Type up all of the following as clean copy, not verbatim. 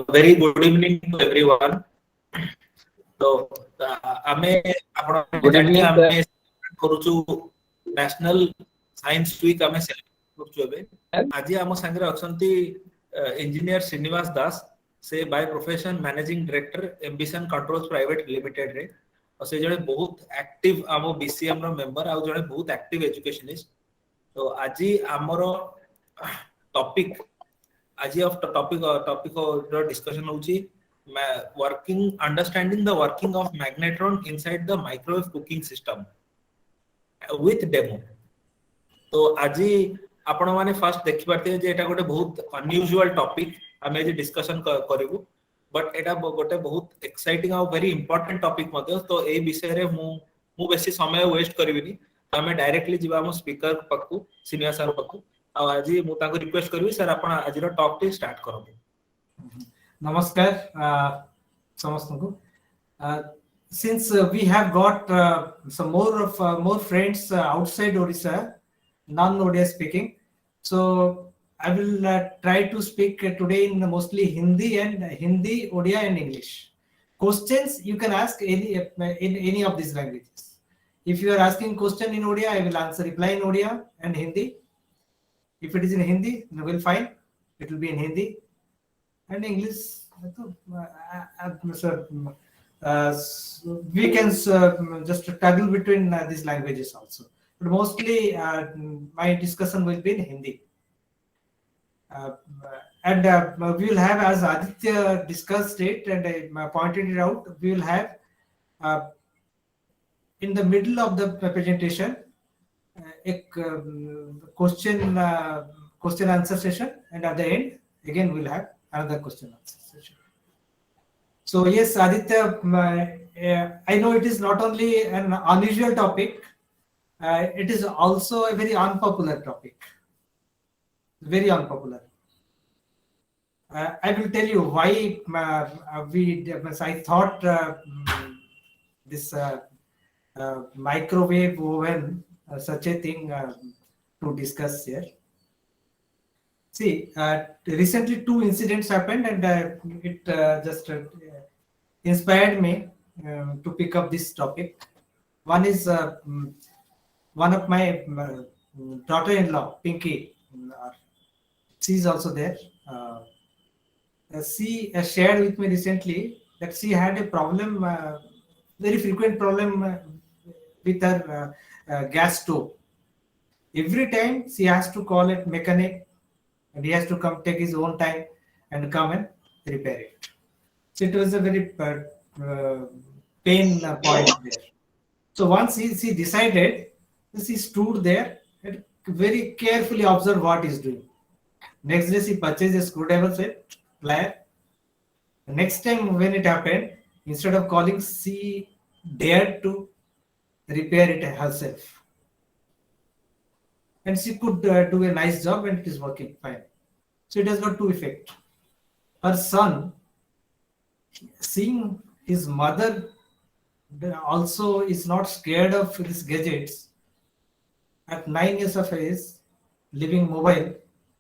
very good evening to everyone. So, आमे आपण Good जानि evening, आमे करूछु नेशनल साइंस वीक आमे सेलिब्रेट करूछु एबे sir. आज आम संगे अछंती इंजीनियर श्रीनिवास दास से by profession managing director ambition controls private limited रे और से जने बहुत एक्टिव आम बीसीएम रो मेंबर आ जने बहुत एक्टिव एजुकेशनिस्ट तो आज आमर टॉपिक आज टॉपिक रो डिस्कशन होची working understanding the working of magnetron inside the microwave cooking system with demo तो आज आपण माने फर्स्ट देखि पाते जे एटा गोटे बहुत अनयूजुअल टॉपिक हमें जे डिस्कशन करिवु बट एटा गोटे बहुत एक्साइटिंग आ वेरी इंपोर्टेंट टॉपिक मते तो ए विषय रे मु बेसी समय वेस्ट करबिनी हमें डायरेक्टली जीवा हम स्पीकर पक्कू सीनियर सर पक्कू आ आज मु ताको रिक्वेस्ट करबी सर आपण आज रो टॉक टी स्टार्ट करबो नमस्कार समस्तଙ୍କୁ since we have got some more friends outside Odisha non Odia speaking so I will try to speak today in mostly Hindi Odia and English questions you can ask in any of these languages if you are asking question in Odia I will answer reply in Odia and Hindi if it is in Hindi you will find it will be in Hindi and English we can just toggle between these languages also but mostly my discussion will be in Hindi and we will have as Aditya discussed it and I pointed it out we will have in the middle of the presentation a question answer session and at the end again we will have another question answer session. So yes, Aditya, I know it is not only an unusual topic, it is also a very unpopular topic. Very unpopular. I will tell you why I thought this microwave oven, such a thing to discuss here. See, recently 2 incidents happened and it just inspired me to pick up this topic. One is one of my daughter-in-law, Pinky. She is also there. She shared with me recently that she had a problem, very frequent problem with her gas stove. Every time she has to call a mechanic and he has to come take his own time and come and repair it. So it was a very pain point there. So once she decided, she stood there and very carefully observed what he's doing. Next day she purchased a screwdriver set, plier. The next time when it happened, instead of calling, she dared to repair it herself. And she could do a nice job and it is working fine. So it has got 2 effects. Her son, seeing his mother also is not scared of these gadgets, at 9 years of age, living mobile,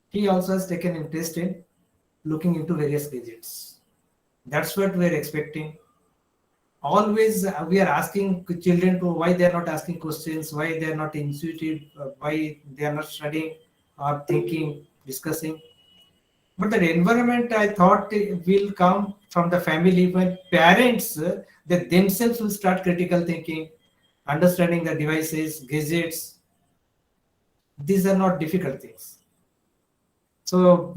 he also has taken interest in looking into various gadgets. That's what we are expecting. Always we are asking children to why they are not asking questions, why they are not intuitive, why they are not studying or thinking, discussing. But the environment I thought will come from the family when parents they themselves will start critical thinking, understanding the devices, gadgets. These are not difficult things. So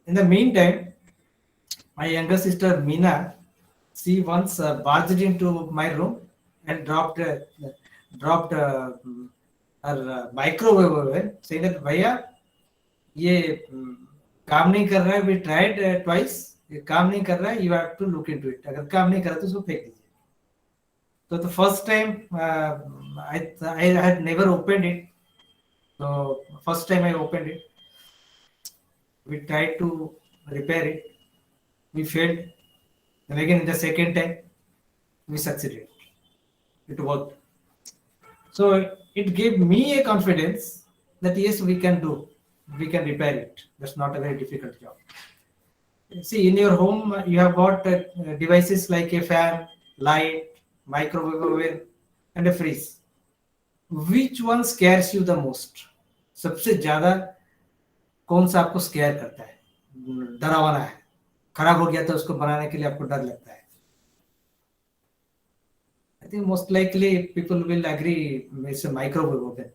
in the meantime, my younger sister Meena, she once barged into my room and dropped her microwave oven, saying that भैया ये काम नहीं कर रहा है. We tried twice. ये काम नहीं कर रहा है. You have to look into it. अगर काम नहीं कर रहा तो उसको फेंक दीजिए. So the first time I had never opened it. So first time I opened it. We tried to repair it. We failed. And again, the second time, we succeeded. It worked. So it gave me a confidence that yes, we can do. We can repair it. That's not a very difficult job. See, in your home, you have got devices like a fan, light, microwave oven, and a freeze. Which one scares you the most? सबसे ज्यादा कौन सा आपको square करता है, डरावना है, खराब हो गया तो उसको बनाने के लिए आपको डर लगता है? I think most likely people will agree it's a microwave oven.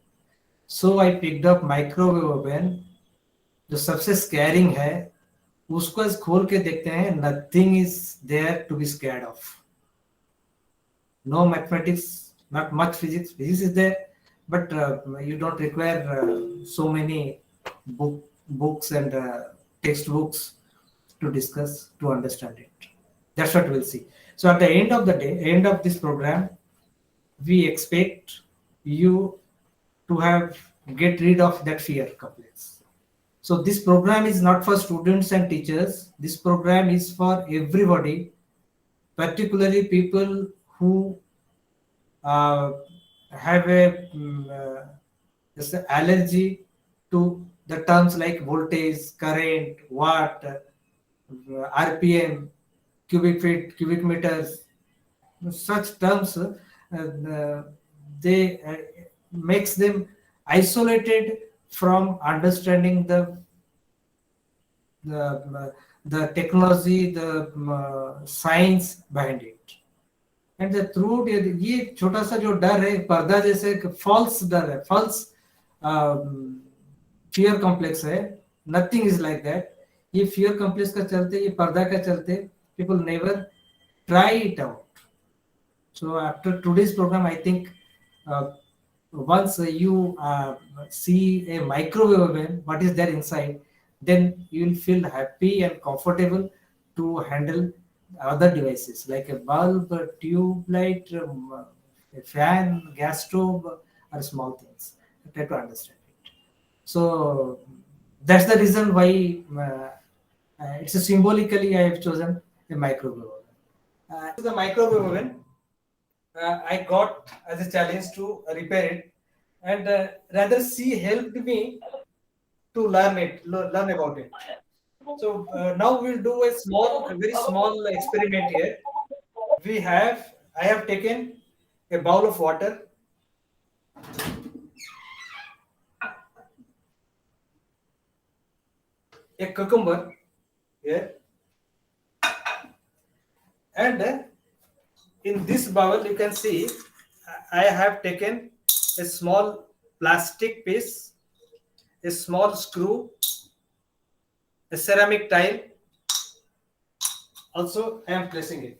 So I picked up microwave oven. जो सबसे स्कैरिंग है उसको आज खोल के देखते हैं, nothing is there to be scared of. No mathematics, not much physics. Physics is there, but you don't require so many books and textbooks to discuss to understand it. That's what we'll see. So at the end of the day, end of this program, we expect you to have get rid of that fear complex. So this program is not for students and teachers. This program is for everybody, particularly people who have a just an allergy to the terms like voltage, current, watt, RPM, cubic feet, cubic meters. Such terms, they makes them isolated from understanding the technology, the science behind it. And the through ये छोटा सा जो डर है, पर्दा जैसे false डर है, फॉल्स फियर कॉम्प्लेक्स है, नथिंग इज लाइक दैट. ये फियर कॉम्प्लेक्स का चलते, ये पर्दा का चलते, people never try it out. So after today's program I think once you see a microwave oven, what is there inside, then you will feel happy and comfortable to handle other devices like a bulb, a tube light, a fan, gas stove, are small things. Try to understand it. So that's the reason why it's a symbolically I have chosen a microwave oven. The microwave oven I got as a challenge to repair it, and rather she helped me to learn about it. So now we'll do a very small experiment here. I have taken a bowl of water, a cucumber here, and in this bowl you can see I have taken a small plastic piece, a small screw, a ceramic tile. Also, I am placing it.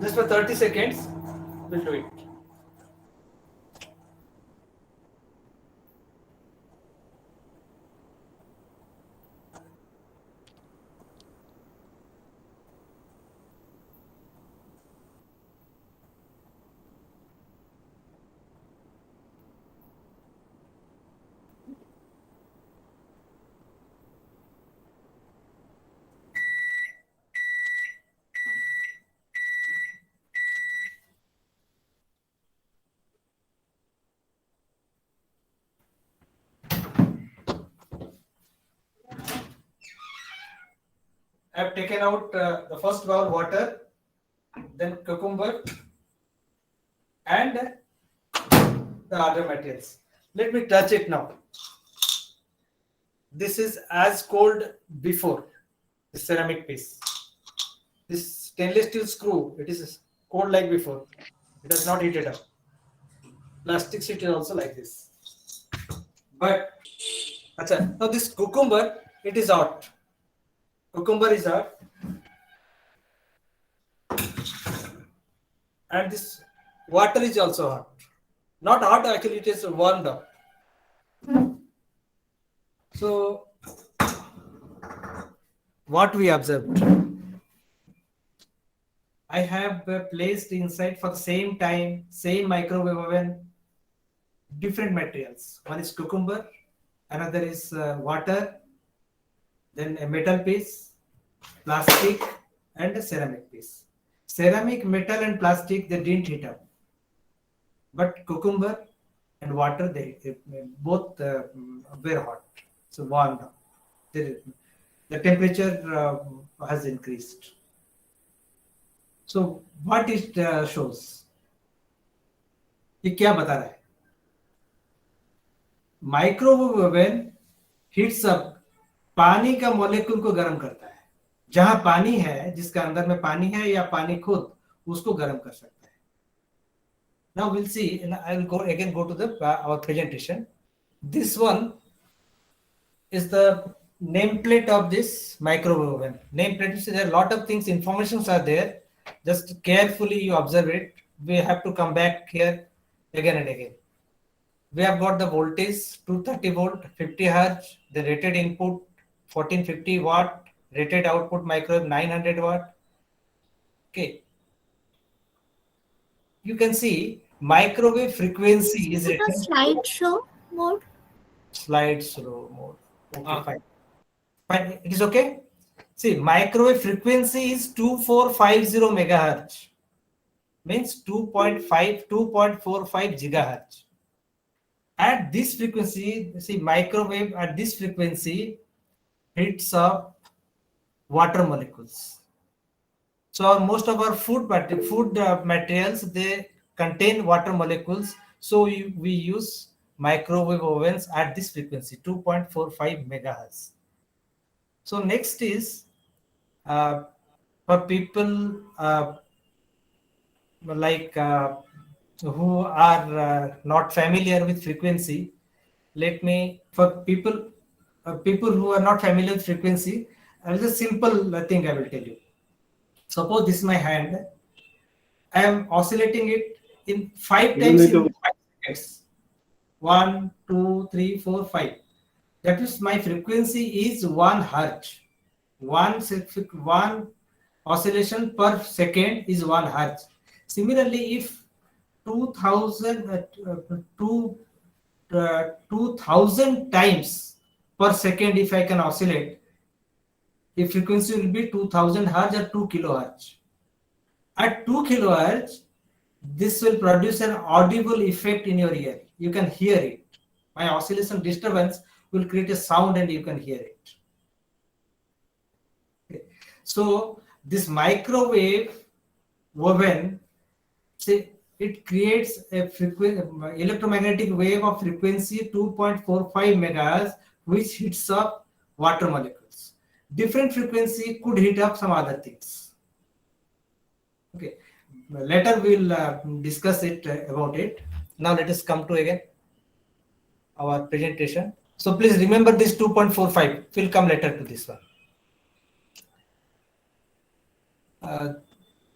Just for 30 seconds, we'll do it. I have taken out the first bowl water, then cucumber, and the other materials. Let me touch it now. This is as cold before, the ceramic piece. This stainless steel screw, it is cold like before. It has not heated up. Plastic sheet is also like this. But now this cucumber, it is hot. Cucumber is hot, and this water is also hot. Not hot, actually, it is warmed up. So, what we observed, I have placed inside for the same time, same microwave oven, different materials. One is cucumber, another is water, then a metal piece, plastic, and a ceramic piece. Ceramic, metal, and plastic, they didn't heat up. But cucumber and water, both were hot, so warmed up. The temperature has increased. So what it shows? ये क्या बता रहा है? Microwave oven heats up, पानी का molecule को गर्म करता है. जहां पानी है, जिसका अंदर में पानी है या पानी खुद, उसको गर्म कर सकता है. Now we'll see, and I will go to the our presentation. This one is the nameplate of this microwave oven. Nameplate is there are a lot of things, informations are there. Just carefully you observe it. We have to come back here again and again. We have got the voltage 230 volt, 50 hertz, the rated input 1450 watt, rated output microwave 900 watt. Okay. You can see microwave frequency is Is it a written. slideshow mode? Slide slow mode. Okay, fine. Fine. It is okay. See, microwave frequency is 2450 megahertz. Means 2.45 gigahertz. At this frequency, see, microwave at this frequency heats up water molecules. So most of our food materials, they contain water molecules. So we use microwave ovens at this frequency, 2.45 megahertz. So next is for people who are not familiar with frequency. For people who are not familiar with frequency, a simple thing I will tell you. Suppose this is my hand. I am oscillating it in 5 times in 5 seconds. 1, 2, 3, 4, 5. That is, my frequency is 1 hertz. One oscillation per second is 1 hertz. Similarly, if 2000 times per second, if I can oscillate, the frequency will be 2000 hertz or 2 kilohertz. At 2 kilohertz, this will produce an audible effect in your ear. You can hear it. My oscillation disturbance will create a sound and you can hear it. Okay. So this microwave oven, see, it creates a electromagnetic wave of frequency 2.45 megahertz, which heats up water molecules. Different frequency could heat up some other things. Okay, later we'll discuss it about it. Now let us come to again our presentation. So please remember this 2.45. We'll come later to this one.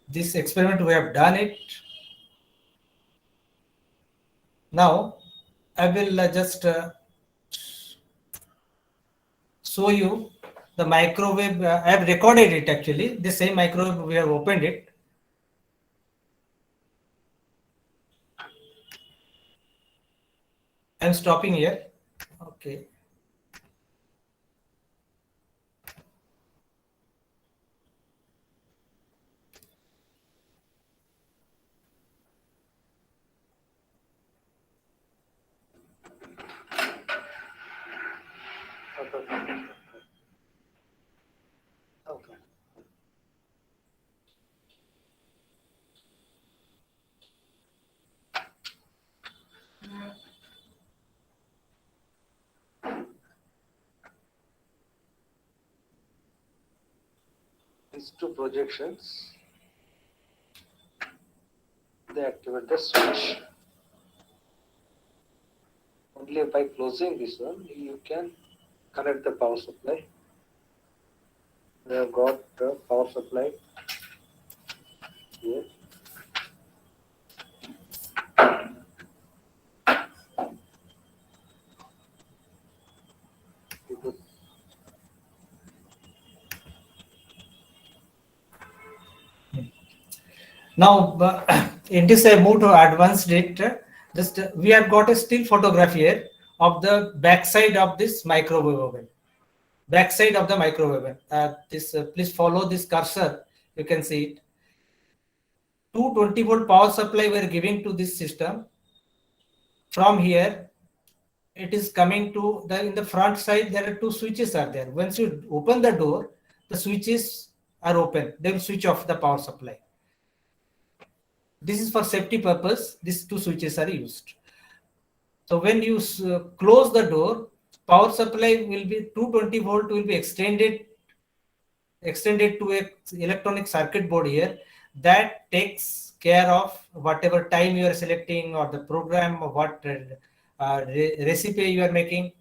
This experiment we have done it. Now I will just show you the microwave. I have recorded it actually. The same microwave, we have opened it. I'm stopping here. Okay. Okay. These two projections, they activate the switch. Only by closing this one, you can connect the power supply. We have got the power supply here. Now, in this I move to advanced data. Just we have got a still photograph here of the backside of this microwave oven. Backside of the microwave oven. Please follow this cursor. You can see it. 220 volt power supply we are giving to this system. from here, it is coming to the, in the front side, there are two switches are there. Once you open the door, the switches are open. They will switch off the power supply. This is for safety purpose. These two switches are used. So when you close the door, power supply will be 220 volt will be extended to a electronic circuit board here that takes care of whatever time you are selecting or the program or what recipe you are making.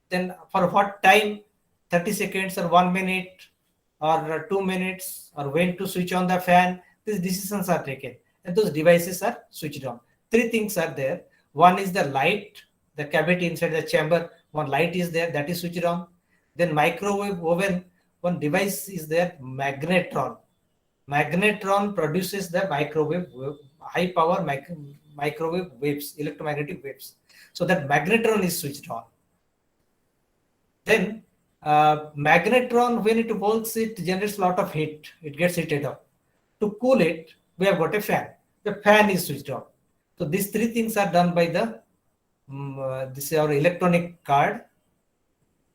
Then for what time, 30 seconds or 1 minute or 2 minutes, or when to switch on the fan, these decisions are taken and those devices are switched on. Three things are there. One is the light, the cavity inside the chamber. One light is there, that is switched on. Then microwave oven, one device is there, magnetron. Magnetron produces the microwave, high power microwave waves, electromagnetic waves. So that magnetron is switched on. Then magnetron, when it works, it generates a lot of heat. It gets heated up. To cool it, we have got a fan. The fan is switched on. So these three things are done by the this is our electronic card.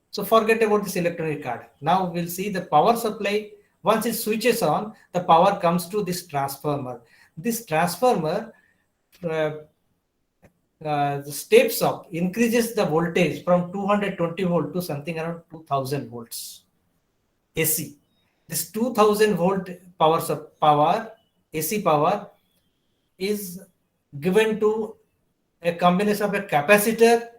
So forget about this electronic card. Now we'll see the power supply. Once it switches on, the power comes to this transformer. This transformer steps up, increases the voltage from 220 volt to something around 2000 volts AC. This 2000 volt power AC power is given to a combination of a capacitor.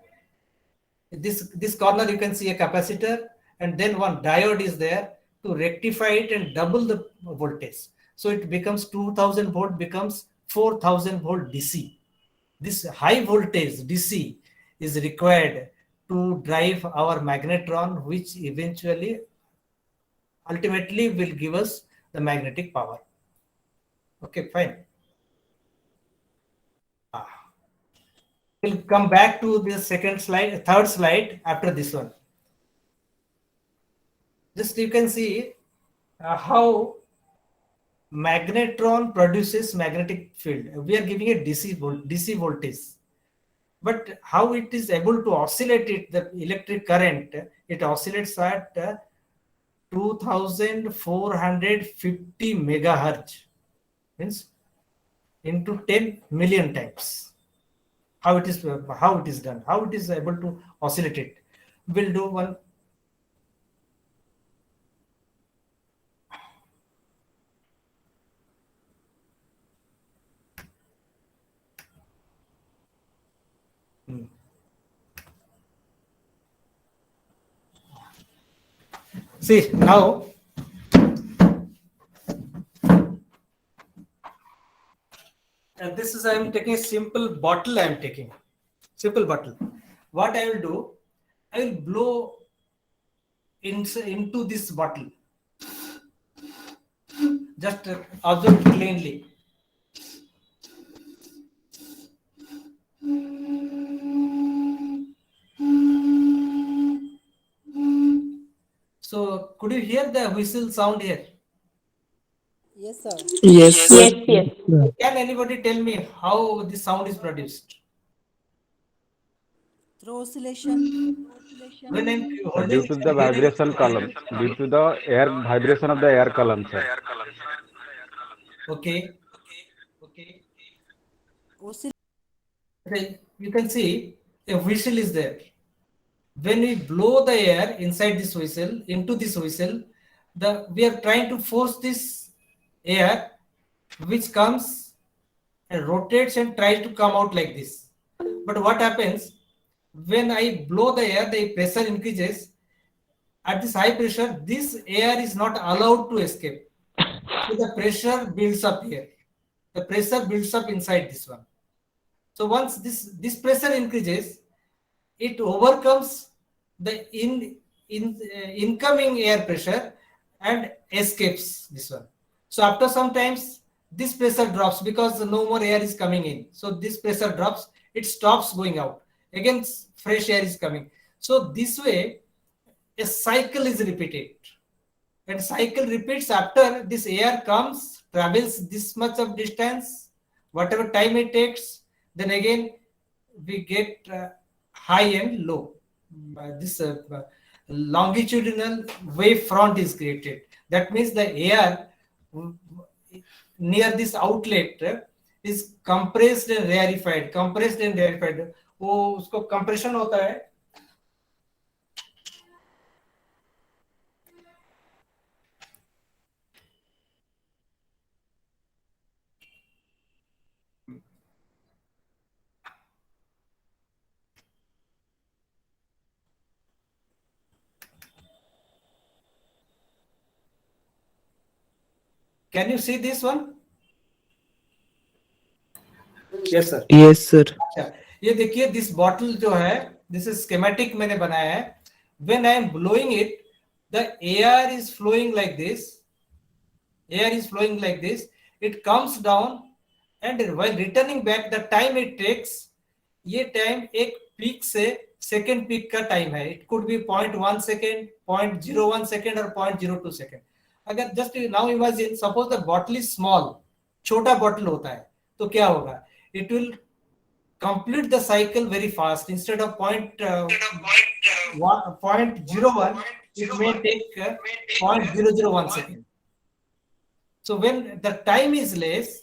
This corner you can see a capacitor, and then one diode is there to rectify it and double the voltage. So it becomes 2000 volt becomes 4000 volt DC. This high voltage DC is required to drive our magnetron, which ultimately will give us the magnetic power. Okay, fine. We'll come back to the third slide after this one. Just you can see how magnetron produces magnetic field. We are giving a DC voltage, but how it is able to oscillate the electric current, it oscillates at 2450 megahertz, means into 10 million times. How it is done, how it is able to oscillate it. We'll do one. See now, and this is, I am taking a simple bottle. Simple bottle. What I will do, I will blow into this bottle. Just observe cleanly. So could you hear the whistle sound here? Yes, sir. Yes, sir. Yes. Can anybody tell me how the sound is produced? Through oscillation. When I'm Due holding to the vibration column, due to the air vibration of the air column, sir. Okay. Oscillation. Okay, you can see a whistle is there. When we blow the air inside this whistle, into this whistle, we are trying to force this air, which comes and rotates and tries to come out like this. But what happens when I blow the air, the pressure increases. At this high pressure, this air is not allowed to escape. So the pressure builds up here. The pressure builds up inside this one. So once this pressure increases, it overcomes the incoming air pressure and escapes this one. So after some times, this pressure drops because no more air is coming in. So this pressure drops, it stops going out. Again, fresh air is coming. So this way, a cycle is repeated. And cycle repeats after this air comes, travels this much of distance, whatever time it takes, then again we get high and low. This longitudinal wave front is created. That means the air near this outlet is compressed and rarefied. Compressed and rarefied. वो उसको compression होता है. Can you see this one? Yes, sir. Yes, sir. अच्छा, ये देखिए this bottle जो है, this is schematic मैंने बनाया है. When I am blowing it, the air is flowing like this. Air is flowing like this. It comes down, and while returning back, the time it takes, ये time एक peak से second peak का time है. It could be 0.1 second, 0.01 second और 0.02 second. अगर just now imagine, suppose the bottle is small, छोटा bottle होता है, तो क्या होगा? It will complete the cycle very fast. Instead of 0.01, it may take 0.001 second. So when the time is less,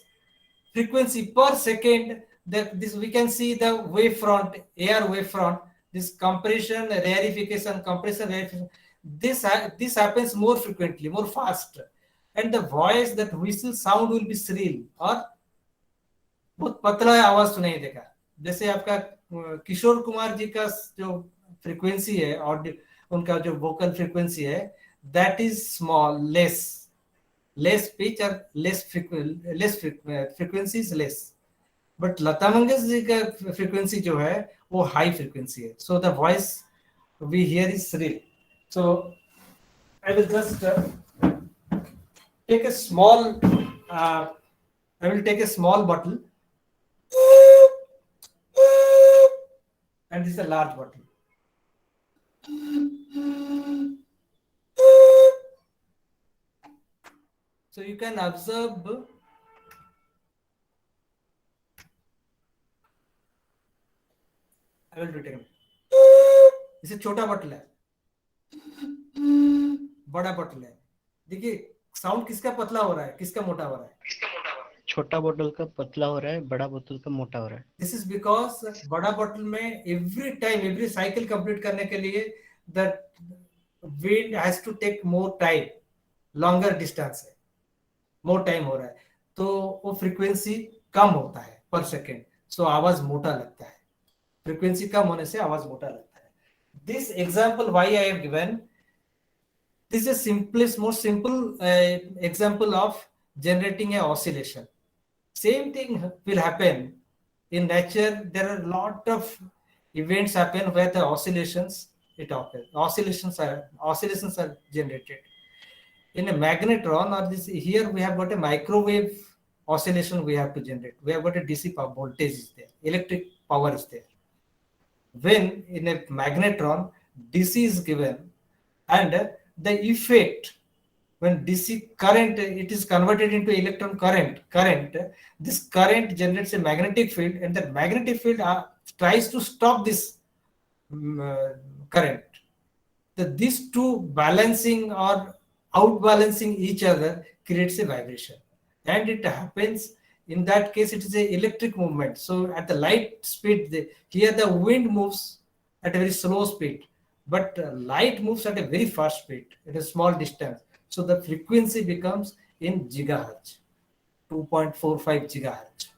frequency per second, this we can see the wavefront, air wavefront, this compression, rarefication, compression, rarefication. This happens more frequently, more fast, and the voice, that whistle sound will be shrill और बहुत पतला आवाज सुनाई देगा. जैसे आपका किशोर कुमार जी का जो फ्रीक्वेंसी है और उनका जो वोकल फ्रीक्वेंसी है, that is small, less pitch और less frequency is less. But Lata Mangeshkar ji का फ्रीक्वेंसी जो है वो हाई फ्रीक्वेंसी है. So the voice we hear is shrill. So I will just take a small bottle. And this is a large bottle. So you can observe. I will do it again. इसे छोटा bottle है, बड़ा bottle है. देखिए sound किसका पतला हो रहा है, किसका मोटा हो रहा है? छोटा बोतल का पतला हो रहा है, बड़ा बोतल का मोटा हो रहा है. दिस इज बिकॉज बड़ा बॉटल में एवरी साइकिल कंप्लीट करने के लिए the wind has to take more time, longer distance है, मोर टाइम हो रहा है, तो वो फ्रीक्वेंसी कम होता है पर सेकेंड. सो आवाज मोटा लगता है. फ्रीक्वेंसी कम होने से आवाज मोटा लगता है. This example why I have given, this is simplest, most simple example of generating a oscillation. Same thing will happen in nature. There are a lot of events happen where the oscillations oscillations are generated. In a magnetron, or this here we have got a microwave oscillation we have to generate. We have got a DC power voltage is there, electric power is there. When in a magnetron DC is given, and the effect, when DC current, it is converted into electron current, this current generates a magnetic field, and that magnetic field tries to stop this current. These two balancing or outbalancing each other creates a vibration, and it happens in that case it is a electric movement. So at the light speed, here the wind moves at a very slow speed, but light moves at a very fast speed at a small distance. So the frequency becomes in gigahertz, 2.45 gigahertz.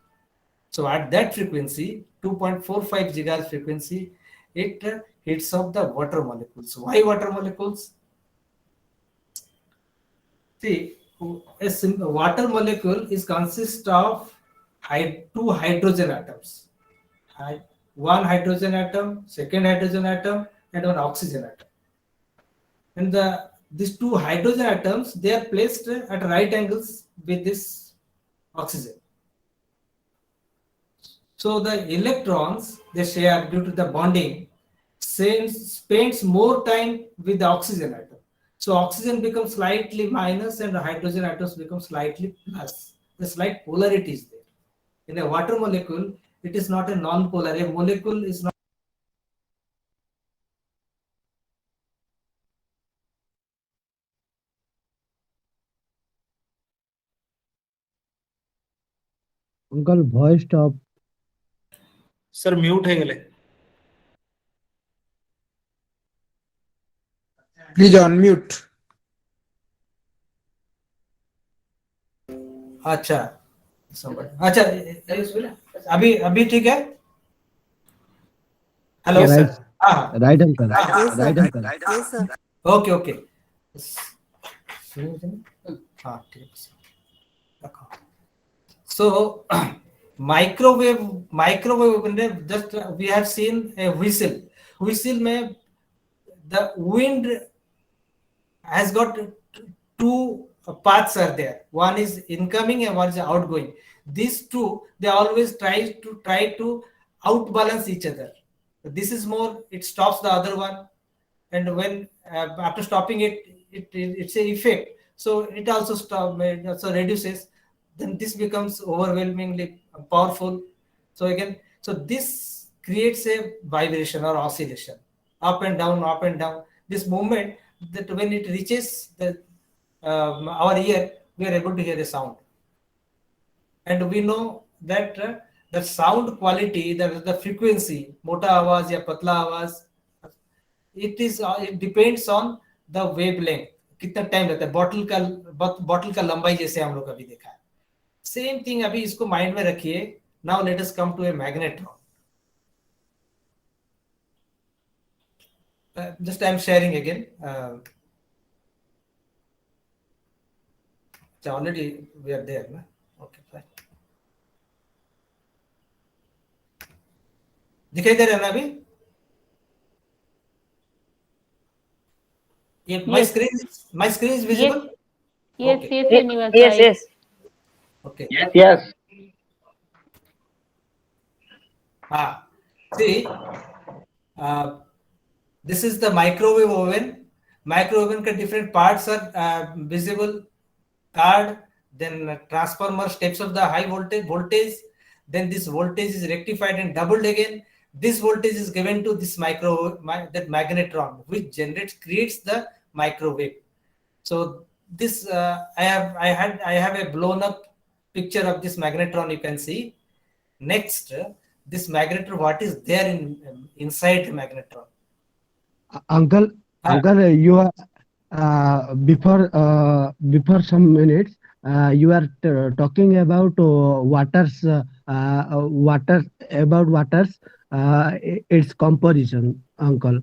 So at that frequency, 2.45 gigahertz frequency, it hits up the water molecules. Why water molecules? See, a water molecule is consist of two hydrogen atoms. One hydrogen atom, second hydrogen atom, and one oxygen atom. And these two hydrogen atoms, they are placed at right angles with this oxygen. So the electrons they share due to the bonding spends more time with the oxygen atom. So oxygen becomes slightly minus and the hydrogen atoms become slightly plus. The slight polarity is there. In a water molecule, it is not a non-polar. A molecule is not. Uncle voice stop sir mute है गेले Please unmute. अच्छा अच्छा अभी अभी ठीक है. Hello Yes, sir. sir. हाँ right uncle Yes, sir. Right uncle Yes, sir. Okay okay. हाँ ठीक है. So microwave just we have seen a whistle में the wind has got two paths are there. One is incoming and one is outgoing. These two, they always try to outbalance each other. This is more, it stops the other one, and when after stopping it's a effect. So it also reduces. Then this becomes overwhelmingly powerful. So again, so this creates a vibration or oscillation, up and down, up and down. This movement, that when it reaches our ear, we are able to hear the sound. And we know that the sound quality, the frequency, mota आवाज या पतला आवाज, it depends on the wavelength. कितना time लगता है. Bottle का लंबाई जैसे हम लोग अभी देखा है. सेम थिंग अभी इसको माइंड में रखिए. Now let us come to a magnetron. Just I'm sharing again. Already we are there. Na? Okay, fine. दिखाई दे रहा है ना अभी? My screen is visible? Yes, Okay. yes, Srinivas. Right. Okay. Yes See, this is the microwave oven. Microwave oven का different parts are visible. Card, then transformer steps of the high voltage. Then this voltage is rectified and doubled again. This voltage is given to this that magnetron, which creates the microwave. So this I have a blown up picture of this magnetron. You can see. Next, this magnetron, what is there inside the magnetron? Uncle uncle you are before some minutes you are talking about waters its composition uncle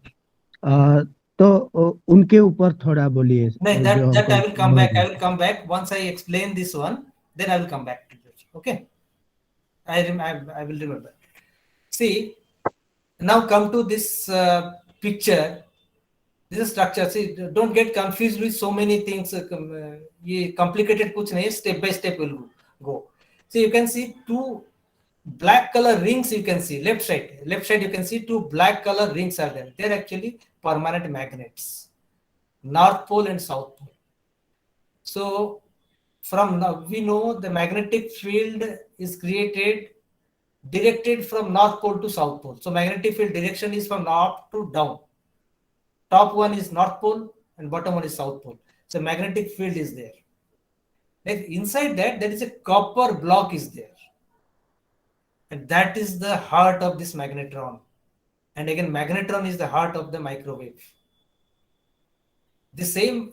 तो उनके ऊपर थोड़ा बोलिए. No, that I will come back. I will come back once I explain this one. Then I will come back to it. Okay. I will remember. See, now come to this picture. This is structure. See, don't get confused with so many things. ये complicated कुछ नहीं. Step by step will go. So you can see two black color rings. You can see left side. You can see two black color rings are there. They're actually permanent magnets. North pole and south pole. So from now we know the magnetic field is directed from north pole to south pole. So magnetic field direction is from up to down. Top one is north pole and bottom one is south pole. So magnetic field is there. Like inside that, there is a copper block is there. And that is the heart of this magnetron. And again, magnetron is the heart of the microwave. The same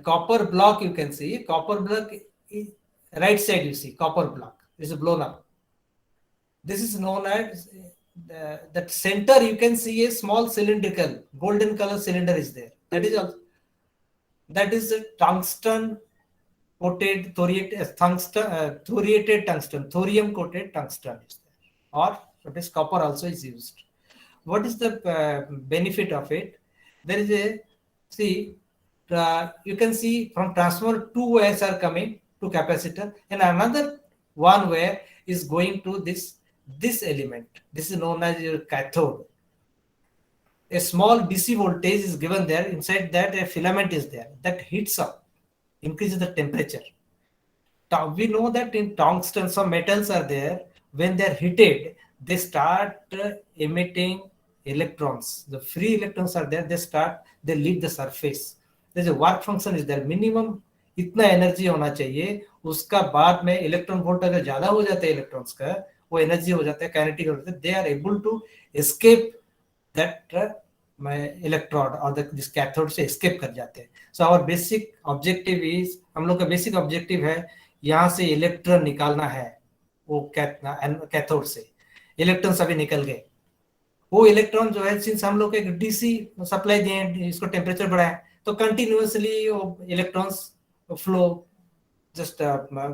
copper block you can see. Copper block is right side you see. Copper block is blown up. This is known as that center. You can see a small cylindrical golden color cylinder is there. That is a tungsten coated thorium coated tungsten is there. Or what is copper also is used. What is the benefit of it? There is a you can see from transformer two wires are coming to capacitor, and another one wire is going to this element. This is known as your cathode. A small DC voltage is given there. Inside that a filament is there that heats up, increases the temperature. We know that in tungsten some metals are there when they're heated, they start emitting electrons. The free electrons are there, they leave the surface. There's a work function is there, minimum इतना energy होना चाहिए, उसका बाद में electron volt अगर ज्यादा हो जाता है इलेक्ट्रॉन्स का, वो एनर्जी हो जाता है काइनेटिक हो जाता है, they are able to escape that electron और दिस कैथोड से एस्केप कर जाते हैं. So our basic objective is, हम लोग का बेसिक ऑब्जेक्टिव है यहाँ से इलेक्ट्रॉन निकालना है, वो कैथोड से इलेक्ट्रॉन्स अभी निकल गए. वो इलेक्ट्रॉन जो है, सिंस हम लोग एक डीसी सप्लाई दिए, इसको टेम्परेचर बढ़ाए, तो continuously electrons flow just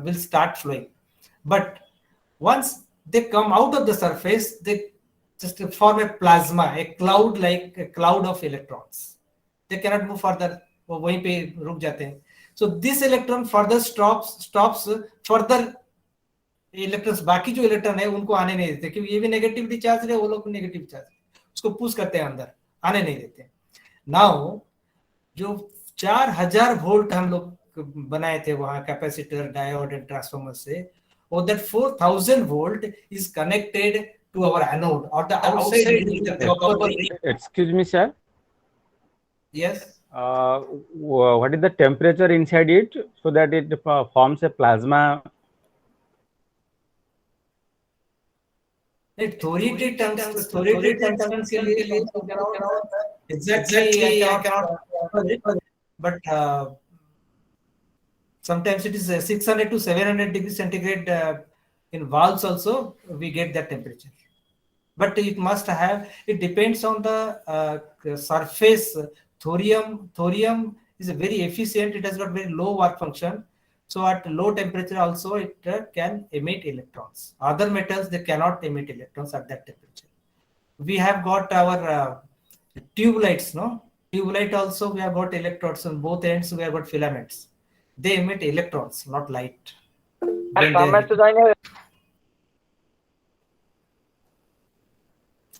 will start flowing. But once they come out of the surface, they just form a plasma, a cloud, like a cloud of electrons. They cannot move further, वो वहीं पे रुक जाते हैं. So this electron further stops further electrons, बाकी जो electron है उनको आने नहीं देते, क्योंकि ये भी नेगेटिवली चार्ज है, वो लोग नेगेटिव चार्ज, उसको पुश करते हैं अंदर, आने नहीं देते. नाउ जो 4000 वोल्ट हम लोग बनाए थे वहां कैपेसिटर, डायोड एंड ट्रांसफार्मर से, और that 4000 volt is connected to our anode और the outside the copper ring. Excuse me, sir. Yes. What is the temperature inside it so that it forms a plasma? Theoretic terms के लिए exactly I cannot, but sometimes it is 600 to 700 degrees centigrade in valves also we get that temperature, but it must have, it depends on the surface. Thorium is very efficient, it has got very low work function, so at low temperature also it can emit electrons. Other metals, they cannot emit electrons at that temperature. We have got our tube lights, no? Tube light also we have got electrodes on both ends, we have got filaments. They emit electrons, not light.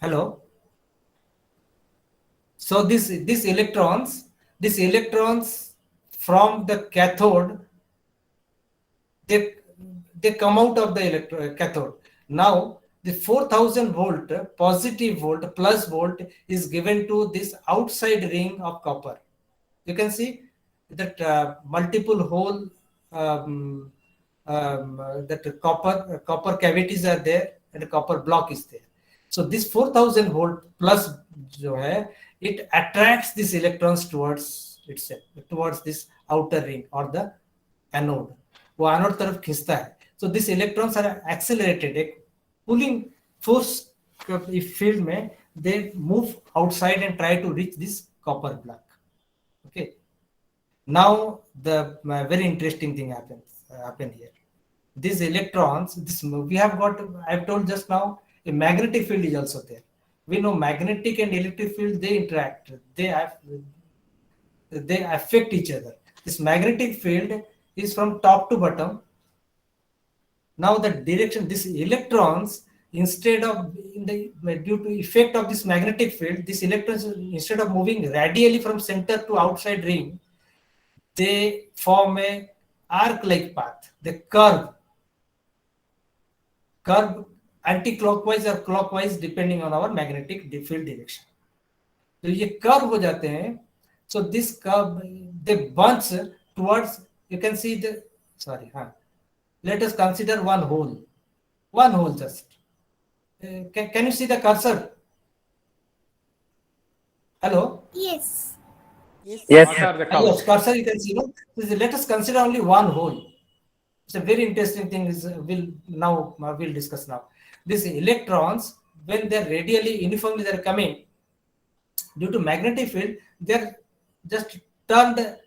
Hello. So these electrons from the cathode, they come out of the cathode. Now the 4000 volt positive volt plus volt is given to this outside ring of copper. You can see that multiple hole that copper cavities are there and a copper block is there. So this 4000 volt plus जो है, it attracts these electrons towards itself, towards this outer ring or the anode. वो anode तरफ खींचता है. So these electrons are accelerated, एक pulling force field में they move outside and try to reach this copper block. Okay. Now the very interesting thing happen here. These electrons, we have got, I've told just now, a magnetic field is also there. We know magnetic and electric field, they interact, they affect each other. This magnetic field is from top to bottom. Now the direction, these electrons, instead of due to effect of this magnetic field, these electrons, instead of moving radially from center to outside ring, they form a arc-like path. They curve anti-clockwise or clockwise depending on our magnetic field direction. So ये curve हो जाते हैं. So this curve, they bunch towards, you can see the, let us consider one hole just. Can you see the cursor? Hello? Yes. What are the colors? Yes, cursor you can see. No? Let us consider only one hole. It's a very interesting thing. We'll discuss now. These electrons, when they're radially uniformly they're coming, due to magnetic field, they're just turned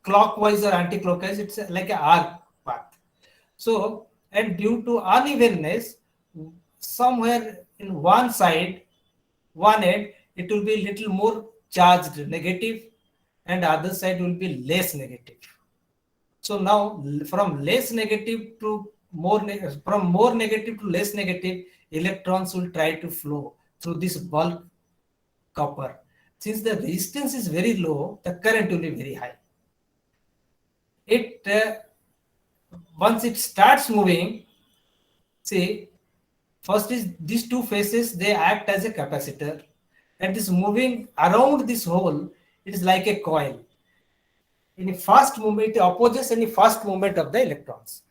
clockwise or anti-clockwise. It's like an arc path. So, and due to unevenness, somewhere in one end, it will be little more charged negative, and other side will be less negative. So now from less negative to from more negative to less negative, electrons will try to flow through this bulk copper. Since the resistance is very low, the current will be very high. Once it starts moving, See, first is these two faces, they act as a capacitor, and this moving around this hole, it is like a coil. Any fast movement, it opposes any fast movement of the electrons.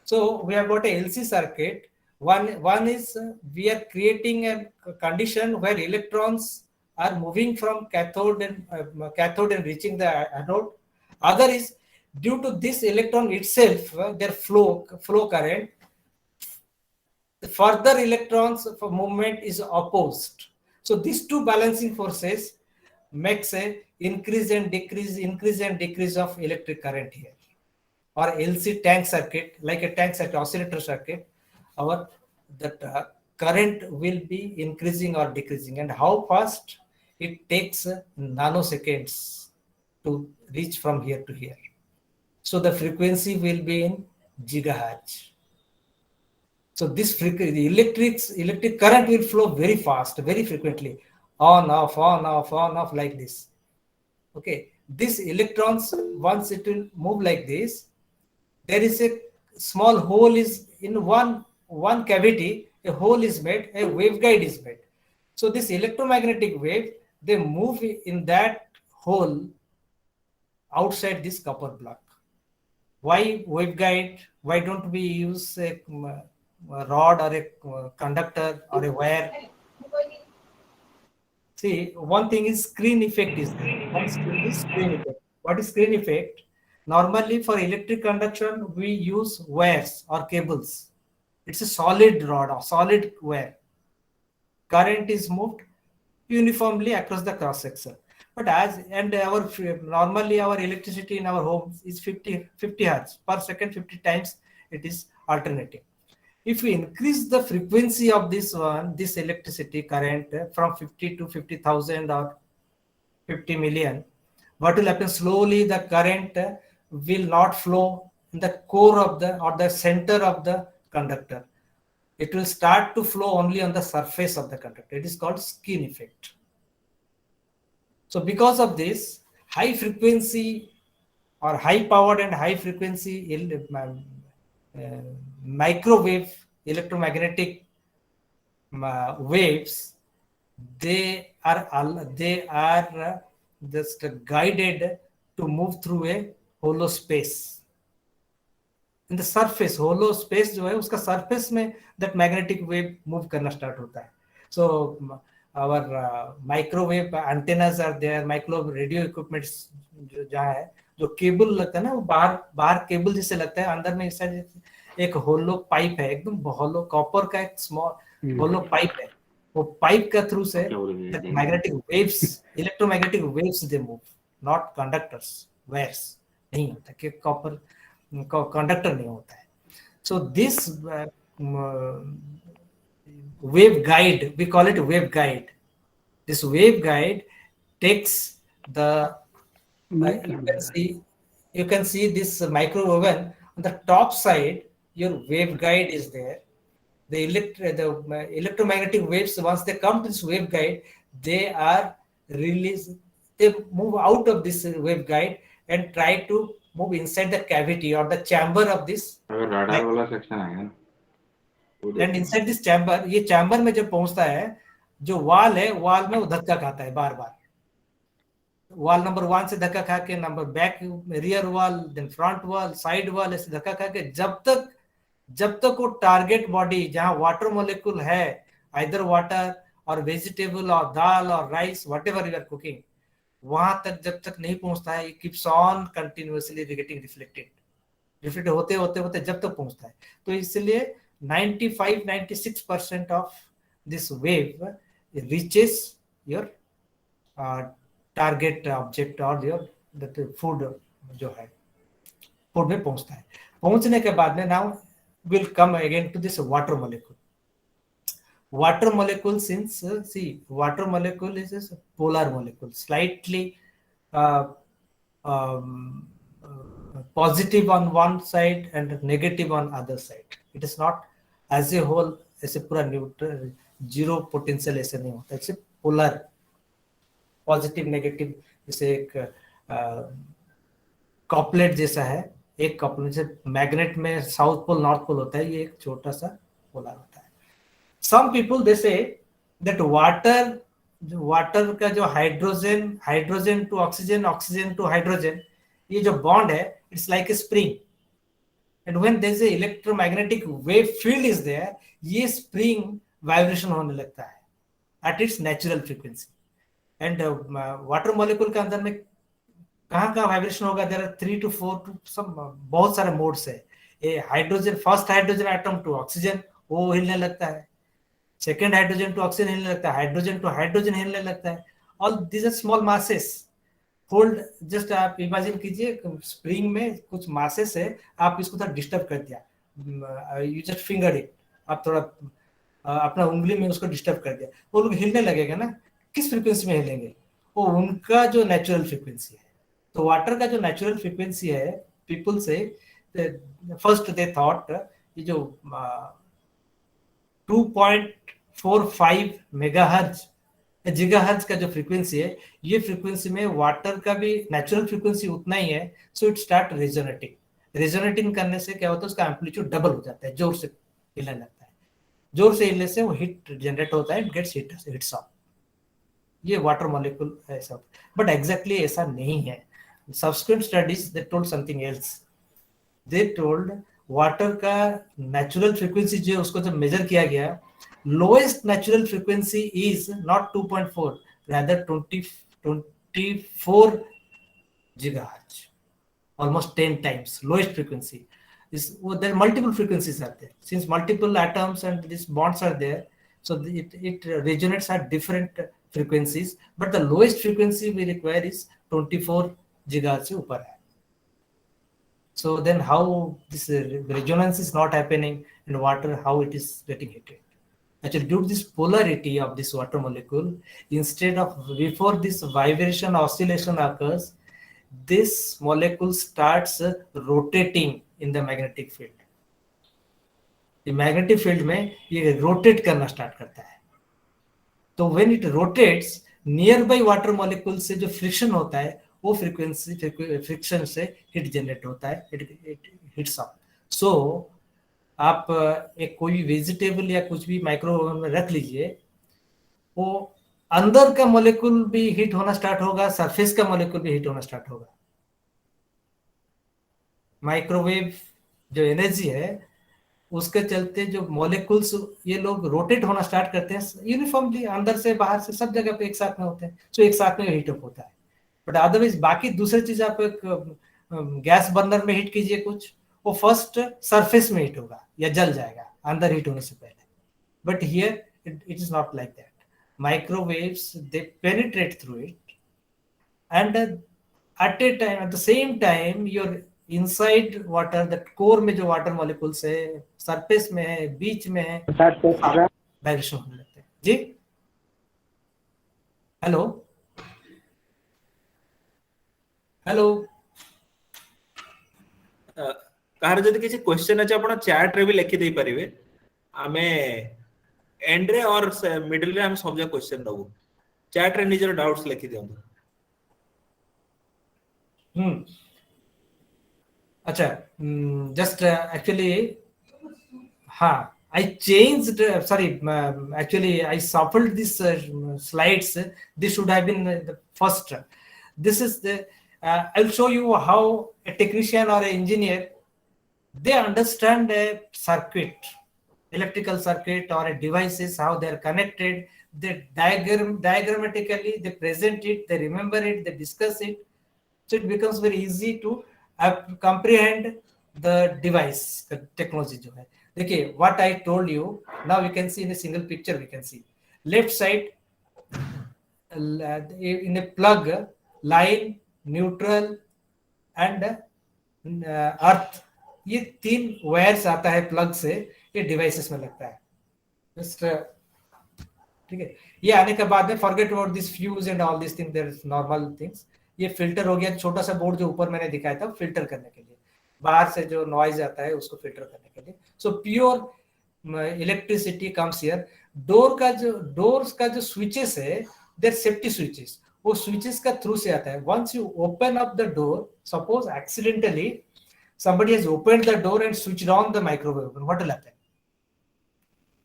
So we have got a LC circuit. One is we are creating a condition where electrons are moving from cathode and reaching the anode. Other is due to this electron itself, their flow current, the further electrons for movement is opposed. So these two balancing forces makes a increase and decrease of electric current here. Or LC tank circuit, like a tank circuit, oscillator circuit, our that current will be increasing or decreasing, and how fast it takes nanoseconds to reach from here to here. So the frequency will be in gigahertz. So this the electric current will flow very fast, very frequently, on off like this. Okay, these electrons, once it will move like this, there is a small hole is in one cavity, a hole is made, a waveguide is made. So this electromagnetic wave, they move in that hole outside this copper block. Why waveguide? Why don't we use a rod or a conductor or a wire? See, one thing is screen effect is there. One screen is screen effect. What is screen effect? Normally for electric conduction, we use wires or cables. It's a solid rod or solid wire. Current is moved uniformly across the cross section. But normally our electricity in our homes is 50 hertz per second, 50 times it is alternating. If we increase the frequency of this electricity current from 50 to 50,000 or 50 million, what will happen? Slowly the current will not flow in the core of the center of the conductor. It will start to flow only on the surface of the conductor. It is called skin effect. So because of this, high frequency or high powered and high frequency microwave electromagnetic waves, they are just guided to move through a hollow space. In the surface, hollow space जो है उसका surface में that magnetic wave move करना start होता है. So our microwave antennas are there, microwave radio equipments जहाँ है, जो केबल लगता है ना, वो बाहर केबल जैसे लगता है, अंदर में इस साइड एक होलो पाइप है, एकदम होलो कॉपर का एक स्मॉल होलो पाइप है. वो पाइप का थ्रू से magnetic waves, electromagnetic waves they move, not conductors, wires नहीं होता, कि कॉपर कंडक्टर नहीं होता है. So this wave guide, we call it wave guide. This wave guide takes the you can see this micro oven on the top side. Your wave guide is there. The electromagnetic waves, once they come to this wave guide, they are released. They move out of this wave guide and try to move inside the cavity or the chamber of this. And inside this chamber, ये chamber में जब पहुंचता है, जो wall है, wall में वो धक्का खाता है बार बार. Wall number 1 से धक्का खा के, number back rear wall, then front wall, side wall ऐसे धक्का खा के, जब तक वो टारगेट बॉडी जहां वाटर मोलिक्यूल है, either water और वेजिटेबल और दाल और rice, whatever you are cooking, वहां तक जब तक नहीं पहुंचता है, it keeps on continuously getting reflected होते जब तक पहुंचता है. तो इसलिए 95-96% of this wave reaches your target object or your food जो है, food में पहुंचता है. पहुंचने के बाद में now will come again to this water molecule. Water molecule, since see, water molecule is a polar molecule, slightly positive on one side and negative on other side. It is not as a whole, ऐसे पूरा neutral, zero potential ऐसे नहीं होता. It's a polar, positive negative, जैसे एक कॉपलेट जैसा है. एक कॉपलेट जैसे मैग्नेट में साउथ पोल नॉर्थ पोल होता है, ये एक छोटा सा पोलर होता है. Some people they say that water का जो hydrogen to oxygen to hydrogen, ये जो बॉन्ड है, it's like a spring. And when there is a electromagnetic wave field is there, ये स्प्रिंग वाइब्रेशन होने लगता है at its natural frequency. And water molecule के अंदर में कहाँ वाइब्रेशन होगा? There are 3 to 4 to some बहुत सारे मोड्स है. ये hydrogen, first hydrogen atom to oxygen वो हिलने लगता है, सेकेंड हाइड्रोजन टू ऑक्सीजन हिलने लगता है, हाइड्रोजन टू हाइड्रोजन हिलने लगता है. All this are small masses hold. Just आप इमेजिन कीजिए स्प्रिंग में कुछ मासेस है, आप इसको थोड़ा डिस्टर्ब कर दिया, यू जस्ट फिंगर इट, आप थोड़ा अपना उंगली में उसको डिस्टर्ब कर दिया, वो लोग हिलने लगेगा ना. किस फ्रीक्वेंसी में हिलेंगे? वो उनका जो नेचुरल फ्रीक्वेंसी है. तो वाटर का जो नेचुरल फ्रीक्वेंसी है, पीपल से फर्स्ट दे थॉट ये जो 2.45 मेगाहर्ट्ज जिगाहर्ट्ज का जो फ्रीक्वेंसी है, ये फ्रीक्वेंसी में वाटर का भी नेचुरल फ्रीक्वेंसी उतना ही है. सो इट स्टार्ट रेजोनेटिंग करने से क्या होता है, उसका एम्पलीट्यूड डबल हो जाता है, जोर से हिलने लगता है. जोर से हिलने से वो हीट जनरेट होता है, इट गेट्स हिट्स अप. ये वाटर मॉलिक्यूल ऐसा, बट एग्जैक्टली ऐसा नहीं है. Subsequent studies they told something else. They told water का नेचुरल फ्रीक्वेंसी जो है, उसको जब मेजर किया गया, lowest natural frequency is not 2.4, rather 24 gigahertz, almost 10 times lowest frequency. There are multiple frequencies are there, since multiple atoms and these bonds are there, so it resonates at different frequencies, but the lowest frequency we require is 24 gigahertz se upar hai. So then how this resonance is not happening in water, how it is getting heated? Actually, due to this polarity of this water molecule, instead of before this vibration oscillation occurs, this molecule starts rotating in the magnetic field. The magnetic field में ये rotate करना start करता है. तो when it rotates, nearby water molecule से जो friction होता है, वो friction से heat generate होता है, it heats up. So आप एक कोई वेजिटेबल या कुछ भी माइक्रोवेव में रख लीजिए, वो अंदर का मॉलिक्यूल भी हीट होना स्टार्ट होगा, सरफेस का मॉलिक्यूल भी हीट होना स्टार्ट होगा. माइक्रोवेव जो एनर्जी है, उसके चलते जो मॉलिक्यूल्स ये लोग रोटेट होना स्टार्ट करते हैं यूनिफॉर्मली, अंदर से बाहर से सब जगह पे एक साथ में होते हैं. सो एक साथ में हीट अप होता है. बट अदरवाइज बाकी दूसरी चीज, आप एक गैस बर्नर में हीट कीजिए कुछ, वो फर्स्ट सरफेस में हीट होगा या जल जाएगा अंदर हीट होने से पहले. But here it is not like that. Microwaves they penetrate through it, and at a time, at the same time, your inside water, that core में जो वाटर मॉलिक्यूल्स है, सरफेस में है, बीच में है, वाइब्रेशन होने लगते हैं. जी हेलो हेलो कहार जदि किसी क्वेश्चन अछि आपण चैट रे भी लिखि देई परिबे. आमे एंड रे और मिडिल रे हम सब जगह क्वेश्चन दबो. चैट रे निजर डाउट्स लिखि दियौ. अच्छा, जस्ट एक्चुअली हाँ, I changed, sorry, actually I shuffled these slides. This should have been the first. This is the I'll show you how a technician or an engineer, they understand a circuit, electrical circuit or a devices, how they are connected. They diagrammatically they present it, they remember it, they discuss it, so it becomes very easy to comprehend the device, the technology जो है. देखिए, what I told you, now we can see in a single picture, we can see left side in a plug, line, neutral and earth, ये 3 wires आता है plug से, ये devices में लगता है. जस्ट ठीक है. ये आने के बाद में forget about this fuse and all this thing, there is normal things. ये फिल्टर हो गया, छोटा सा बोर्ड जो ऊपर मैंने दिखाया था, फिल्टर करने के लिए, बाहर से जो नॉइज आता है उसको फिल्टर करने के लिए. So pure electricity comes here. Doors का जो स्विचेस है, देयर सेफ्टी स्विचेस, वो स्विचेस का थ्रू से आता है. Once you open up the door, suppose accidentally somebody has opened the door and switched on the microwave oven, what will happen?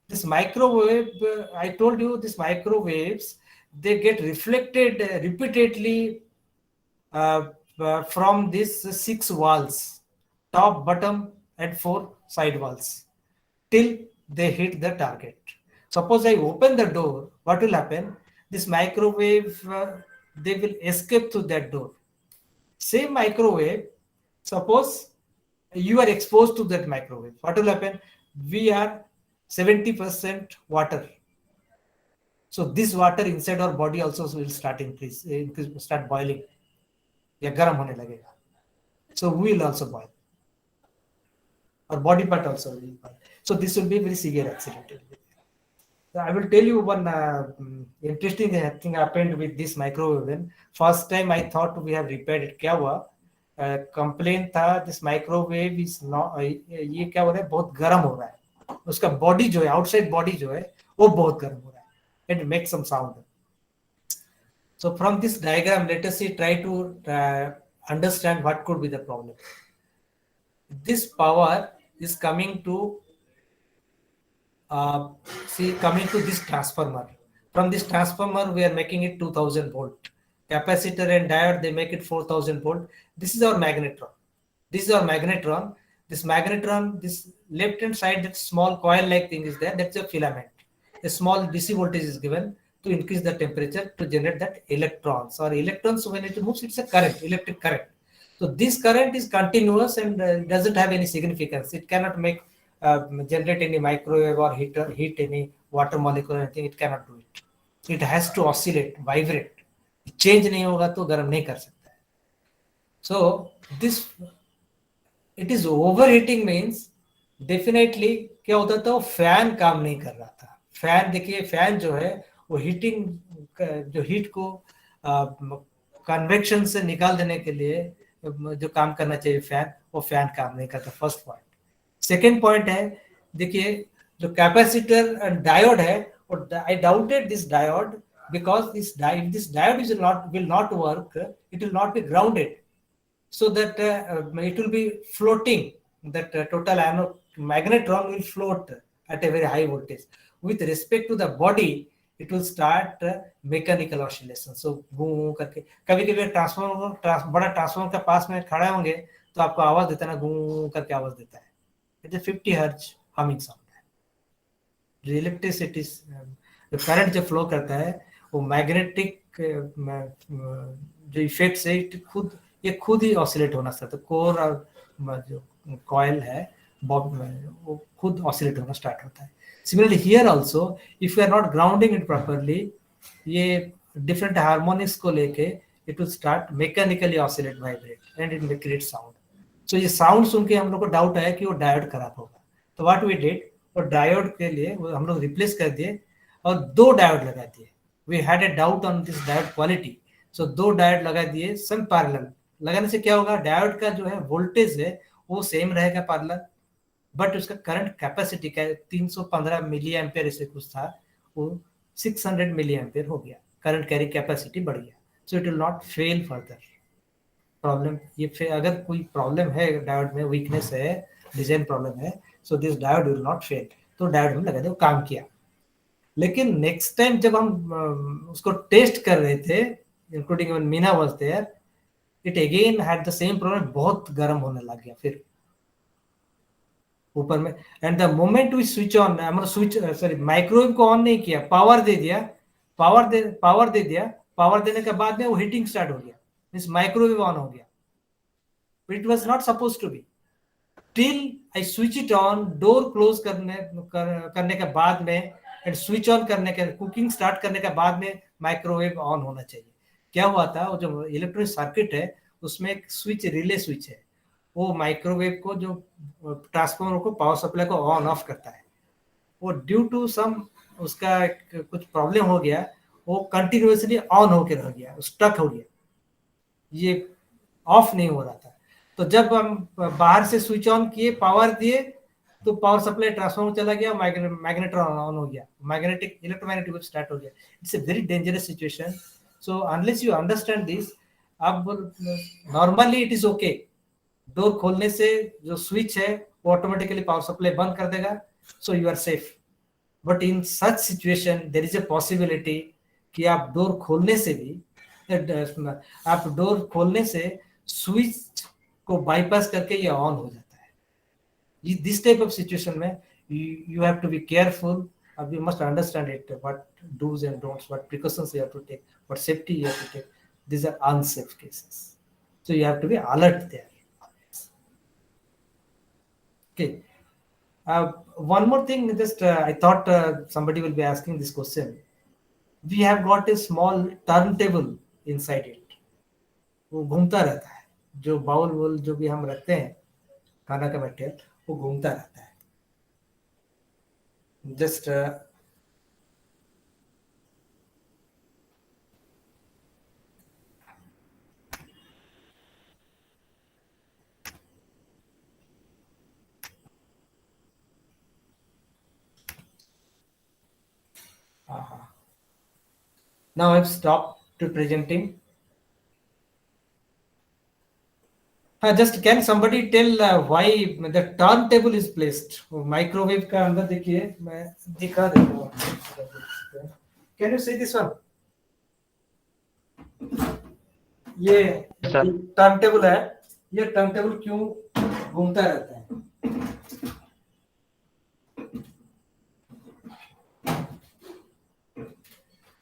This microwave, I told you, these microwaves, they get reflected repeatedly from these 6 walls, top, bottom, and 4 side walls, till they hit the target. Suppose I open the door, what will happen? This microwave, they will escape through that door. Same microwave, suppose you are exposed to that microwave, what will happen? We are 70% water. So this water inside our body also will start start boiling. या गर्म होने लगेगा. So we will also boil. Our body part also will boil. So this will be a very severe accident. So I will tell you one interesting thing happened with this microwave oven. First time I thought we have repaired it. क्या हुआ? Complaint था, this microwave is not, ये क्या हो रहा है? बहुत गर्म हो रहा है. उसका body जो है, outside body जो है, वो बहुत गर्म हो रहा है. It makes some sound. So from this diagram, let us see, try to understand what could be the problem. This power is coming to coming to this transformer. From this transformer, we are making it 2000 volt. Capacitor and diode, they make it 4000 volt. This is our magnetron. This is our magnetron. This magnetron, this left hand side, that small coil like thing is there. That's a filament. A small DC voltage is given to increase the temperature to generate that electrons. Or electrons, when it moves, it's a current, electric current. So this current is continuous and doesn't have any significance. It cannot make generate any microwave or heat any water molecule or anything. It cannot do it. It has to oscillate, vibrate. Change नहीं होगा तो गर्म नहीं कर सकता है. So this, it is overheating means definitely क्या होता था, फैन काम नहीं कर रहा था. फैन देखिए, फैन जो है वो हीटिंग, जो हीट को कन्वेक्शन से निकाल देने के लिए जो काम करना चाहिए फैन, वो फैन काम नहीं करता. First point. सेकेंड पॉइंट है, देखिए जो कैपेसिटर एंड डायोड है, और आई doubted this diode because this diode will not work, it will not be grounded, so that it will be floating. That total magnetron will float at a very high voltage. With respect to the body, it will start mechanical oscillation. So गूं करके, कभी-कभी transformer, बड़ा transformer के पास में खड़े होंगे तो आपको आवाज देता है ना, गूं करके आवाज देता है. It is 50 hertz humming sound. The electricity, जो करंट जो फ्लो करता है, वो मैग्नेटिक जो इफेक्ट से ये खुद ही ऑसिलेट होना स्टार्ट. कोर और जो कॉइल है वो खुद ऑसिलेट होना स्टार्ट होता है. Similarly here also, if you are not grounding it properly, ये डिफरेंट हार्मोनिक्स को लेके it will start mechanically oscillate, vibrate and it will create sound. So ये साउंड सुन के हम लोग को डाउट आया कि वो डायोड खराब होगा. तो व्हाट वी डिड, और डायोड के लिए हम लोग रिप्लेस कर दिए और 2 डायोड लगा दिए. We had a doubt on this diode quality, so 2 diode लगा दिए सब पैरेलल. लगाने से क्या होगा, डायोड का जो है वोल्टेज है वो सेम रहेगा पैरेलल, बट उसका करंट कैपेसिटी का 315 मिली एम्पियर ऐसे कुछ था, वो 600 मिली एम्पियर हो गया. करंट कैरी कैपेसिटी बढ़ गया. So it will not fail further. Problem ये, अगर कोई प्रॉब्लम है डायोड में, वीकनेस है, डिजाइन प्रॉब्लम है, so this diode will not fail. तो डायोड में लगा दे, वो काम किया. लेकिन नेक्स्ट टाइम जब हम उसको टेस्ट कर रहे थे, including when Meena was there, it again had the same problem. बहुत गर्म होने लग गया फिर ऊपर में. And the moment we switch on, microwave को ऑन नहीं किया, पावर दे दिया. पावर देने के बाद में वो हीटिंग स्टार्ट हो गया, मींस माइक्रोवेव ऑन हो गया. It was not suppose to be. Till I switch it on, door close करने के बाद में एंड स्विच ऑन करने के, कुकिंग स्टार्ट करने के बाद में माइक्रोवेव ऑन होना चाहिए. क्या हुआ था, वो जो इलेक्ट्रॉनिक सर्किट है उसमें एक स्विच, रिले स्विच है, वो माइक्रोवेव को, जो ट्रांसफार्मर को, पावर सप्लाई को ऑन ऑफ करता है. वो ड्यू टू सम उसका कुछ प्रॉब्लम हो गया, वो कंटिन्यूअसली ऑन होकर रह गया, स्टक हो गया, ये ऑफ नहीं हो रहा था. तो जब हम बाहर से स्विच ऑन किए, पावर दिए, तो पावर सप्लाई ट्रांसफार्मर चला गया, मैग्नेट्रॉन ऑन हो गया, मैग्नेटिक इलेक्ट्रोमैग्नेटिक वेव स्टार्ट हो गया. It's a very dangerous situation. So unless you understand this, अब normally it is okay. Door खोलने से जो स्विच है वो ऑटोमेटिकली पावर सप्लाई बंद कर देगा, so you are safe. But in such situation there is a possibility कि आप डोर खोलने से भी आप डोर खोलने से स्विच को बाईपास करके ये ऑन हो जाता है. This type of situation में you have to be careful. You must understand it, what do's and don'ts, what precautions you have to take, what safety you have to take. These are unsafe cases, so you have to be alert there. Okay. One more thing, just I thought somebody will be asking this question. We have got a small turntable inside it. वो घूमता रहता है, जो bowl वोल जो भी हम रखते हैं खाना का मटेरियल वो घूमता रहता है. Just now I've stopped to presenting. Just can somebody tell why the turntable is placed? Microwave का अंदर देखिए, मैं दिखा देता हूँ. Can you see this one? ये turntable है. ये turntable क्यों घूमता रहता है?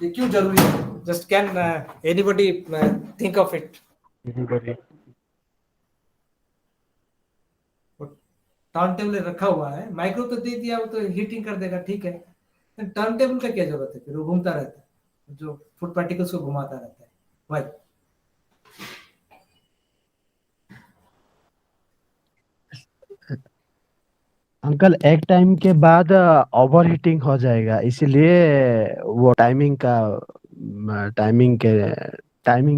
ये क्यों जरूरी है? Just can anybody think of it? Turn table रखा हुआ है, माइक्रो तो दे दिया, वो तो हीटिंग कर देगा, ठीक है. टर्न टेबल का क्या जरूरत है? फिर वो घूमता रहता है, जो फूड पार्टिकल्स को घुमाता रहता है. भाई अंकल एक टाइम के बाद ओवर हीटिंग हो जाएगा, इसीलिए वो टाइमिंग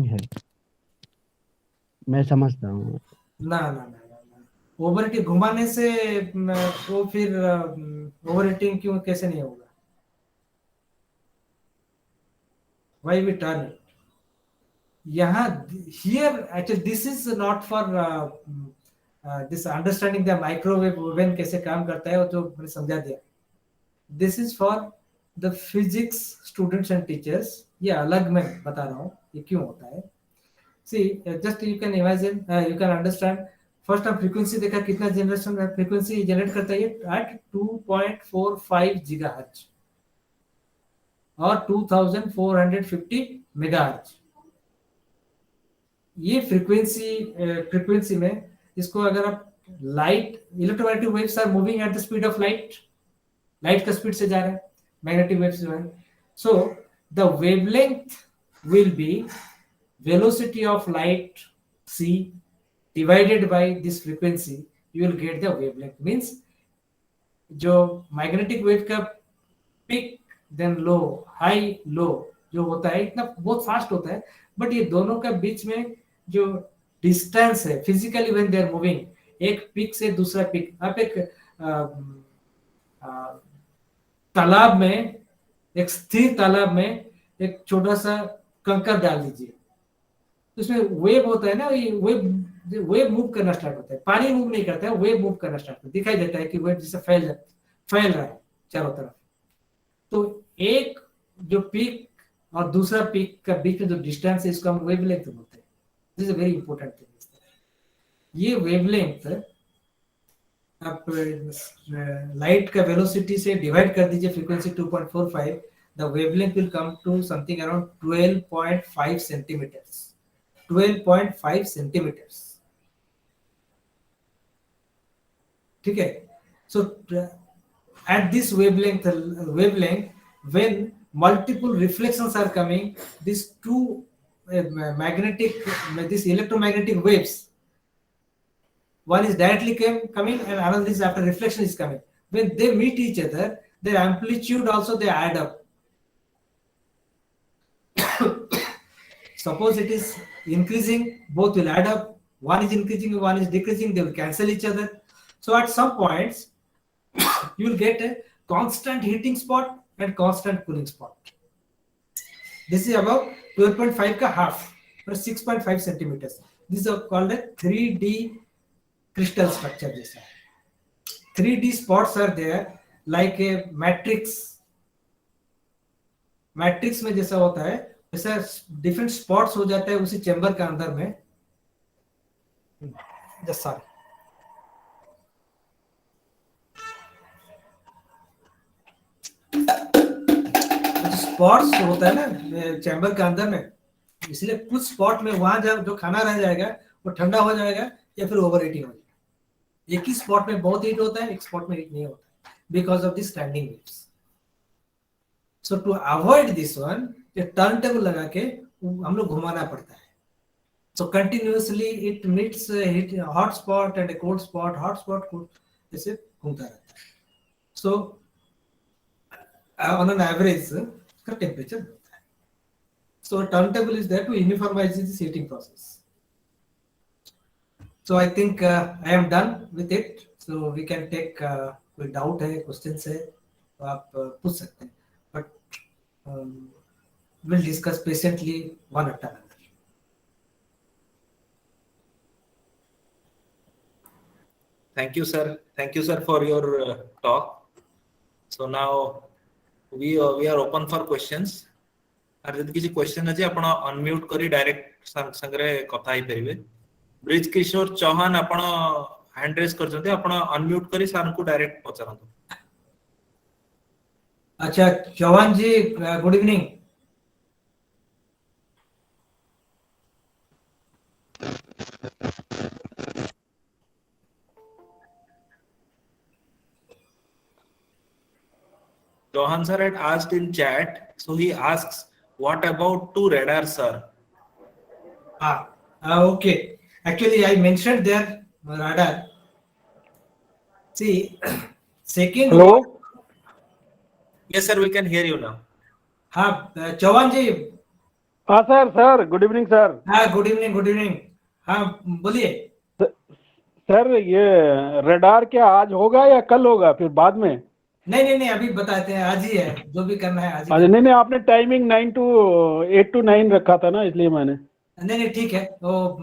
है. मैं समझता हूँ. ना ओवर हीटिंग घुमाने से वो फिर ओवर हीटिंग क्यों कैसे नहीं होगा? Why we turn it? यहाँ here actually this is not for this understanding the microwave oven कैसे काम करता है, वो तो मैंने समझा दिया. This is for the physics students and teachers. ये अलग मैं बता रहा हूँ ये क्यों होता है. See, just you can imagine, you can understand. First हम फ्रीक्वेंसी देखा, कितना जनरेशन फ्रीक्वेंसी जनरेट करता है एट 2.45 गीगाहर्ट्ज और 2450 मेगाहर्ट्ज. ये फ्रीक्वेंसी में इसको अगर आप light, electromagnetic waves are moving at the speed of light का स्पीड से जा रहे हैं मैग्नेटिक वेव्स जो है. So the wavelength will be velocity of light c divided by this frequency, you will get the wavelength. Means जो magnetic wave का peak then low high low जो होता है इतना बहुत फास्ट होता है, बट ये दोनों का बीच में जो डिस्टेंस है physically when they are moving, एक पीक से दूसरा पीक, आप एक तालाब में, एक स्थिर तालाब में एक छोटा सा कंकर डाल दीजिए, उसमें वेव होता है ना, ये वेव मूव करना स्टार्ट होता है. पानी मूव नहीं करता है, वेव मूव करना स्टार्ट होता है. दिखाई देता है कि वेव जैसे फैल रहा है चारों तरफ. तो एक जो पीक और दूसरा पीक का बीच में जो डिस्टेंस है इसको हम वेवलेंथ बोलते हैं. This is a very important thing. ये वेवलेंथ आप लाइट का वेलोसिटी से डिवाइड कर दीजिए frequency 2.45, the wavelength will come to something around 12.5 centimeters. 12.5 centimeters. ठीक है. So at this wavelength, when multiple reflections are coming, these two these electromagnetic waves, one is directly coming and another is after reflection is coming. When they meet each other, their amplitude also they add up. Suppose it is increasing, both will add up. One is increasing, one is decreasing, they will cancel each other. So at some points, you will get a constant heating spot and constant cooling spot. This is about 12.5 ka half, or 6.5 centimeters. This is called a 3D crystal structure. 3D spots are there like a matrix matrix में जैसा होता है वैसा different spots हो जाता है उसी chamber के अंदर में। जैसा स्पॉट्स होता है ना चैम्बर के अंदर में, इसलिए कुछ स्पॉट में वहां जो खाना रह जाएगा वो ठंडा हो जाएगा या फिर ओवर हीटिंग हो जाएगा। एक ही स्पॉट में बहुत हीट होता है, एक स्पॉट में हीट नहीं होता है because of the standing waves. So to avoid this one, ये टर्न टेबल लगा के हम लोग घुमाना पड़ता है। So continuously it meets hot spot and cold spot, hot spot cold ऐसे घूमता रहता है। सो on an average the temperature होता है। So a turntable is there to uniformize the heating process. So I think I am done with it. So we can take कोई doubt है, questions है तो आप पूछ सकते हैं, but we'll discuss patiently one after another. Thank you, sir. Thank you, sir, for your talk. So now we are open for questions. आर जब किसी क्वेश्चन अछि आपण अनम्यूट करी डायरेक्ट संगरे कथा ही परिबे। ब्रिज किशोर चौहान आपण हैंड रेज कर जंते, आपण अनम्यूट करी सर को डायरेक्ट पचरंतु। अच्छा Chauhan ji, good evening. Johan sir had asked in chat, so he asks, what about two radar, sir? Okay. Actually, I mentioned there radar. See, second. Hello. Yes, sir, we can hear you now. हाँ चौहान जी। हाँ sir, sir good evening sir. हाँ good evening, good evening. हाँ बोलिए sir. ये radar क्या आज होगा या कल होगा फिर बाद में? नहीं अभी बताते हैं, आज ही है, जो भी करना है आज ही। अच्छा नहीं आपने टाइमिंग 8 to 9 रखा था ना, इसलिए मैंने। नहीं ठीक है। तो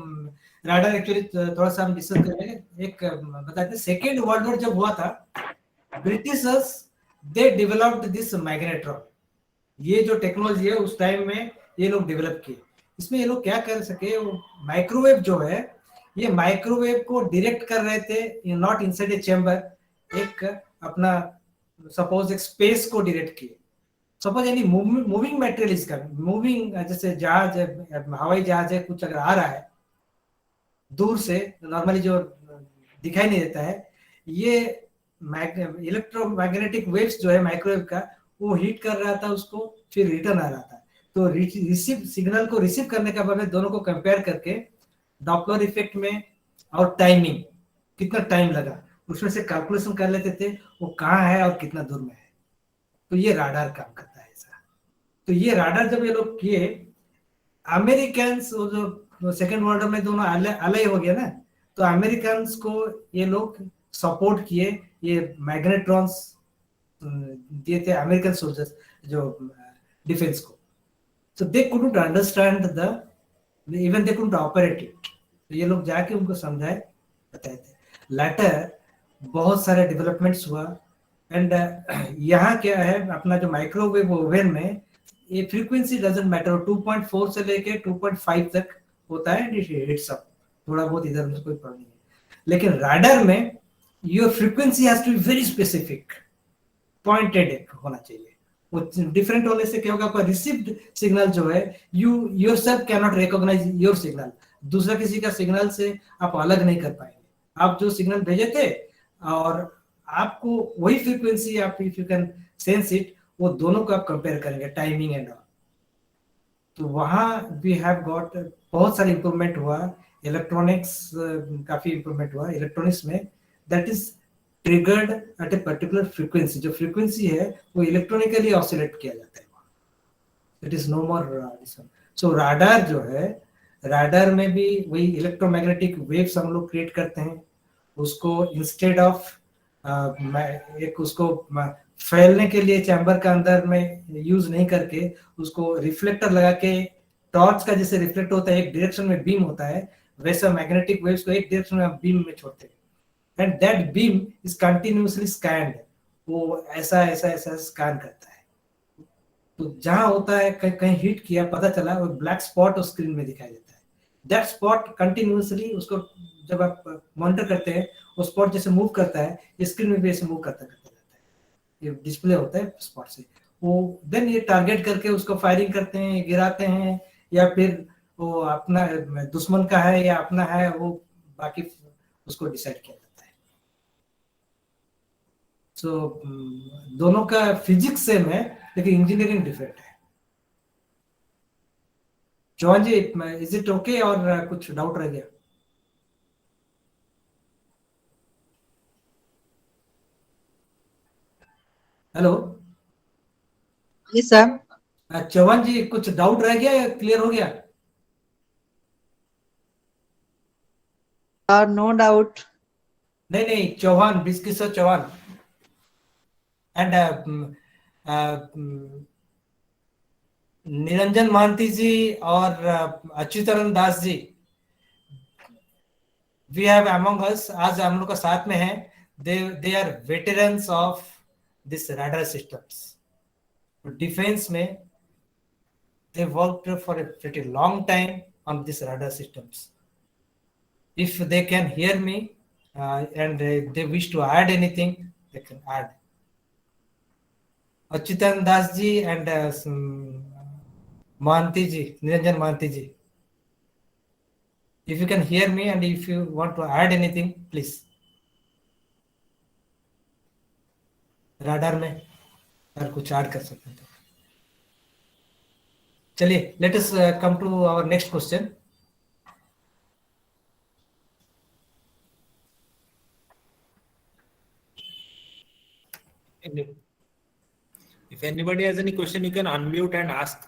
राडार एक्चुअली थोड़ा सा हम डिस्कस करेंगे। एक बताते हैं, सेकेंड वर्ल्ड वॉर जब हुआ था, Britishers they developed this magnetron. ये जो टेक्नोलॉजी है उस टाइम में ये लोग डेवलप किए। इसमें ये लोग क्या कर सके, माइक्रोवेव जो है, ये माइक्रोवेव को डायरेक्ट कर रहे थे, नॉट इनसाइड ए चेंबर, एक अपना सपोज एक स्पेस को डायरेक्ट किए। सपोज यानी मूविंग मटेरियल इसका, मूविंग जैसे जहाज, हवाई जहाज है, कुछ अगर आ रहा है दूर से, नॉर्मली जो दिखाई नहीं देता है, ये इलेक्ट्रोमैग्नेटिक वेव्स जो है माइक्रोवेव का, वो हीट कर रहा था उसको, फिर रिटर्न आ रहा था। तो रिसीव सिग्नल को रिसीव करने का बाद दोनों को कंपेयर करके डॉपलर इफेक्ट में और टाइमिंग, कितना टाइम लगा, उसमें से कैलकुलेशन कर लेते थे वो कहाँ है और कितना दूर में है। तो ये राडार काम करता है ऐसा। तो ये राडार जब ये लोग किए, अमेरिकन जो सेकेंड वर्ल्ड में दोनों अलग हो गया ना, तो अमेरिकन को ये लोग सपोर्ट किए, ये मैग्नेट्रॉन्स दिए थे अमेरिकन सोल्जर्स जो डिफेंस को। So they couldn't understand even they couldn't operate it. तो ये लोग जाके उनको समझाए, बताए थे। लेटर बहुत सारे डेवलपमेंट्स हुआ। एंड यहाँ क्या है, अपना जो माइक्रोवेव ओवन में ये फ्रीक्वेंसी डजंट मैटर, 2.4 से लेके 2.5 तक होता है, हिट्स अप, थोड़ा बहुत इधर उधर कोई प्रॉब्लम नहीं है। लेकिन राडार में your frequency has to be very specific, pointed होना चाहिए। वो डिफरेंट होने से क्या होगा, आपका रिसीव्ड सिग्नल जो है, you yourself can not recognize your signal, दूसरा किसी का सिग्नल से आप अलग नहीं कर पाएंगे। आप जो सिग्नल भेजे थे और आपको वही फ्रीक्वेंसी, आप if you can sense it, वो दोनों को आप कंपेयर करेंगे, टाइमिंग एंड ऑल। तो वहाँ वी हैव गॉट बहुत सारे इंप्रूवमेंट हुआ, इलेक्ट्रॉनिक्स काफी इंप्रूवमेंट हुआ इलेक्ट्रॉनिक्स में, that is triggered at a particular frequency. जो फ्रीक्वेंसी है वो इलेक्ट्रॉनिकली ऑसिलेट किया जाता है, it is no more. So radar जो है, राडार में भी वही इलेक्ट्रोमैग्नेटिक वेव्स हम लोग क्रिएट करते हैं, उसको इंस्टेड ऑफ एक उसको फैलने के लिए चैम्बर का अंदर में यूज नहीं करके, उसको रिफ्लेक्टर लगा के, टॉर्च का जैसे रिफ्लेक्ट होता है, एक डायरेक्शन में बीम होता है, वैसा मैग्नेटिक वेव्स को एक डायरेक्शन में बीम में छोड़ते हैं। And that beam is continuously scanned, वो ऐसा स्कैन करता है। तो जहां होता है कहीं कहीं हिट किया, पता चला वो ब्लैक स्पॉट उस स्क्रीन में दिखाई देता है। दैट स्पॉट कंटिन्यूअसली उसको जब आप मॉनिटर करते हैं, वो स्पॉट जैसे मूव करता है, स्क्रीन में भी ऐसे मूव करता रहता है, ये डिस्प्ले होता है स्पॉट से। वो देन ये टारगेट करके उसको फायरिंग करते हैं, गिराते हैं, या फिर वो अपना दुश्मन का है या अपना है, वो बाकी उसको डिसाइड किया जाता है। सो दोनों का फिजिक्स सेम है, लेकिन इंजीनियरिंग डिफरेंट है। Chauhan ji, is it okay और कुछ डाउट रह गया? Hello ji sir. चौहान जी, कुछ डाउट रह गया या क्लियर हो गया? No doubt. नहीं नहीं, चौहान, बिस्किसर चौहान एंड निरंजन महांती जी और Achyutananda Das ji, we have among us, आज हम लोग का साथ में है। They are veterans of this radar systems. Defence में they worked for a pretty long time on this radar systems. If they can hear me and they wish to add anything, they can add. Achyutan Das ji and Mahanti ji, Niranjan Mahanti ji, if you can hear me and if you want to add anything, please. Radar में अगर कुछ add कर सकते हैं तो चलिए, let us come to our next question. If anybody has any question, you can unmute and ask.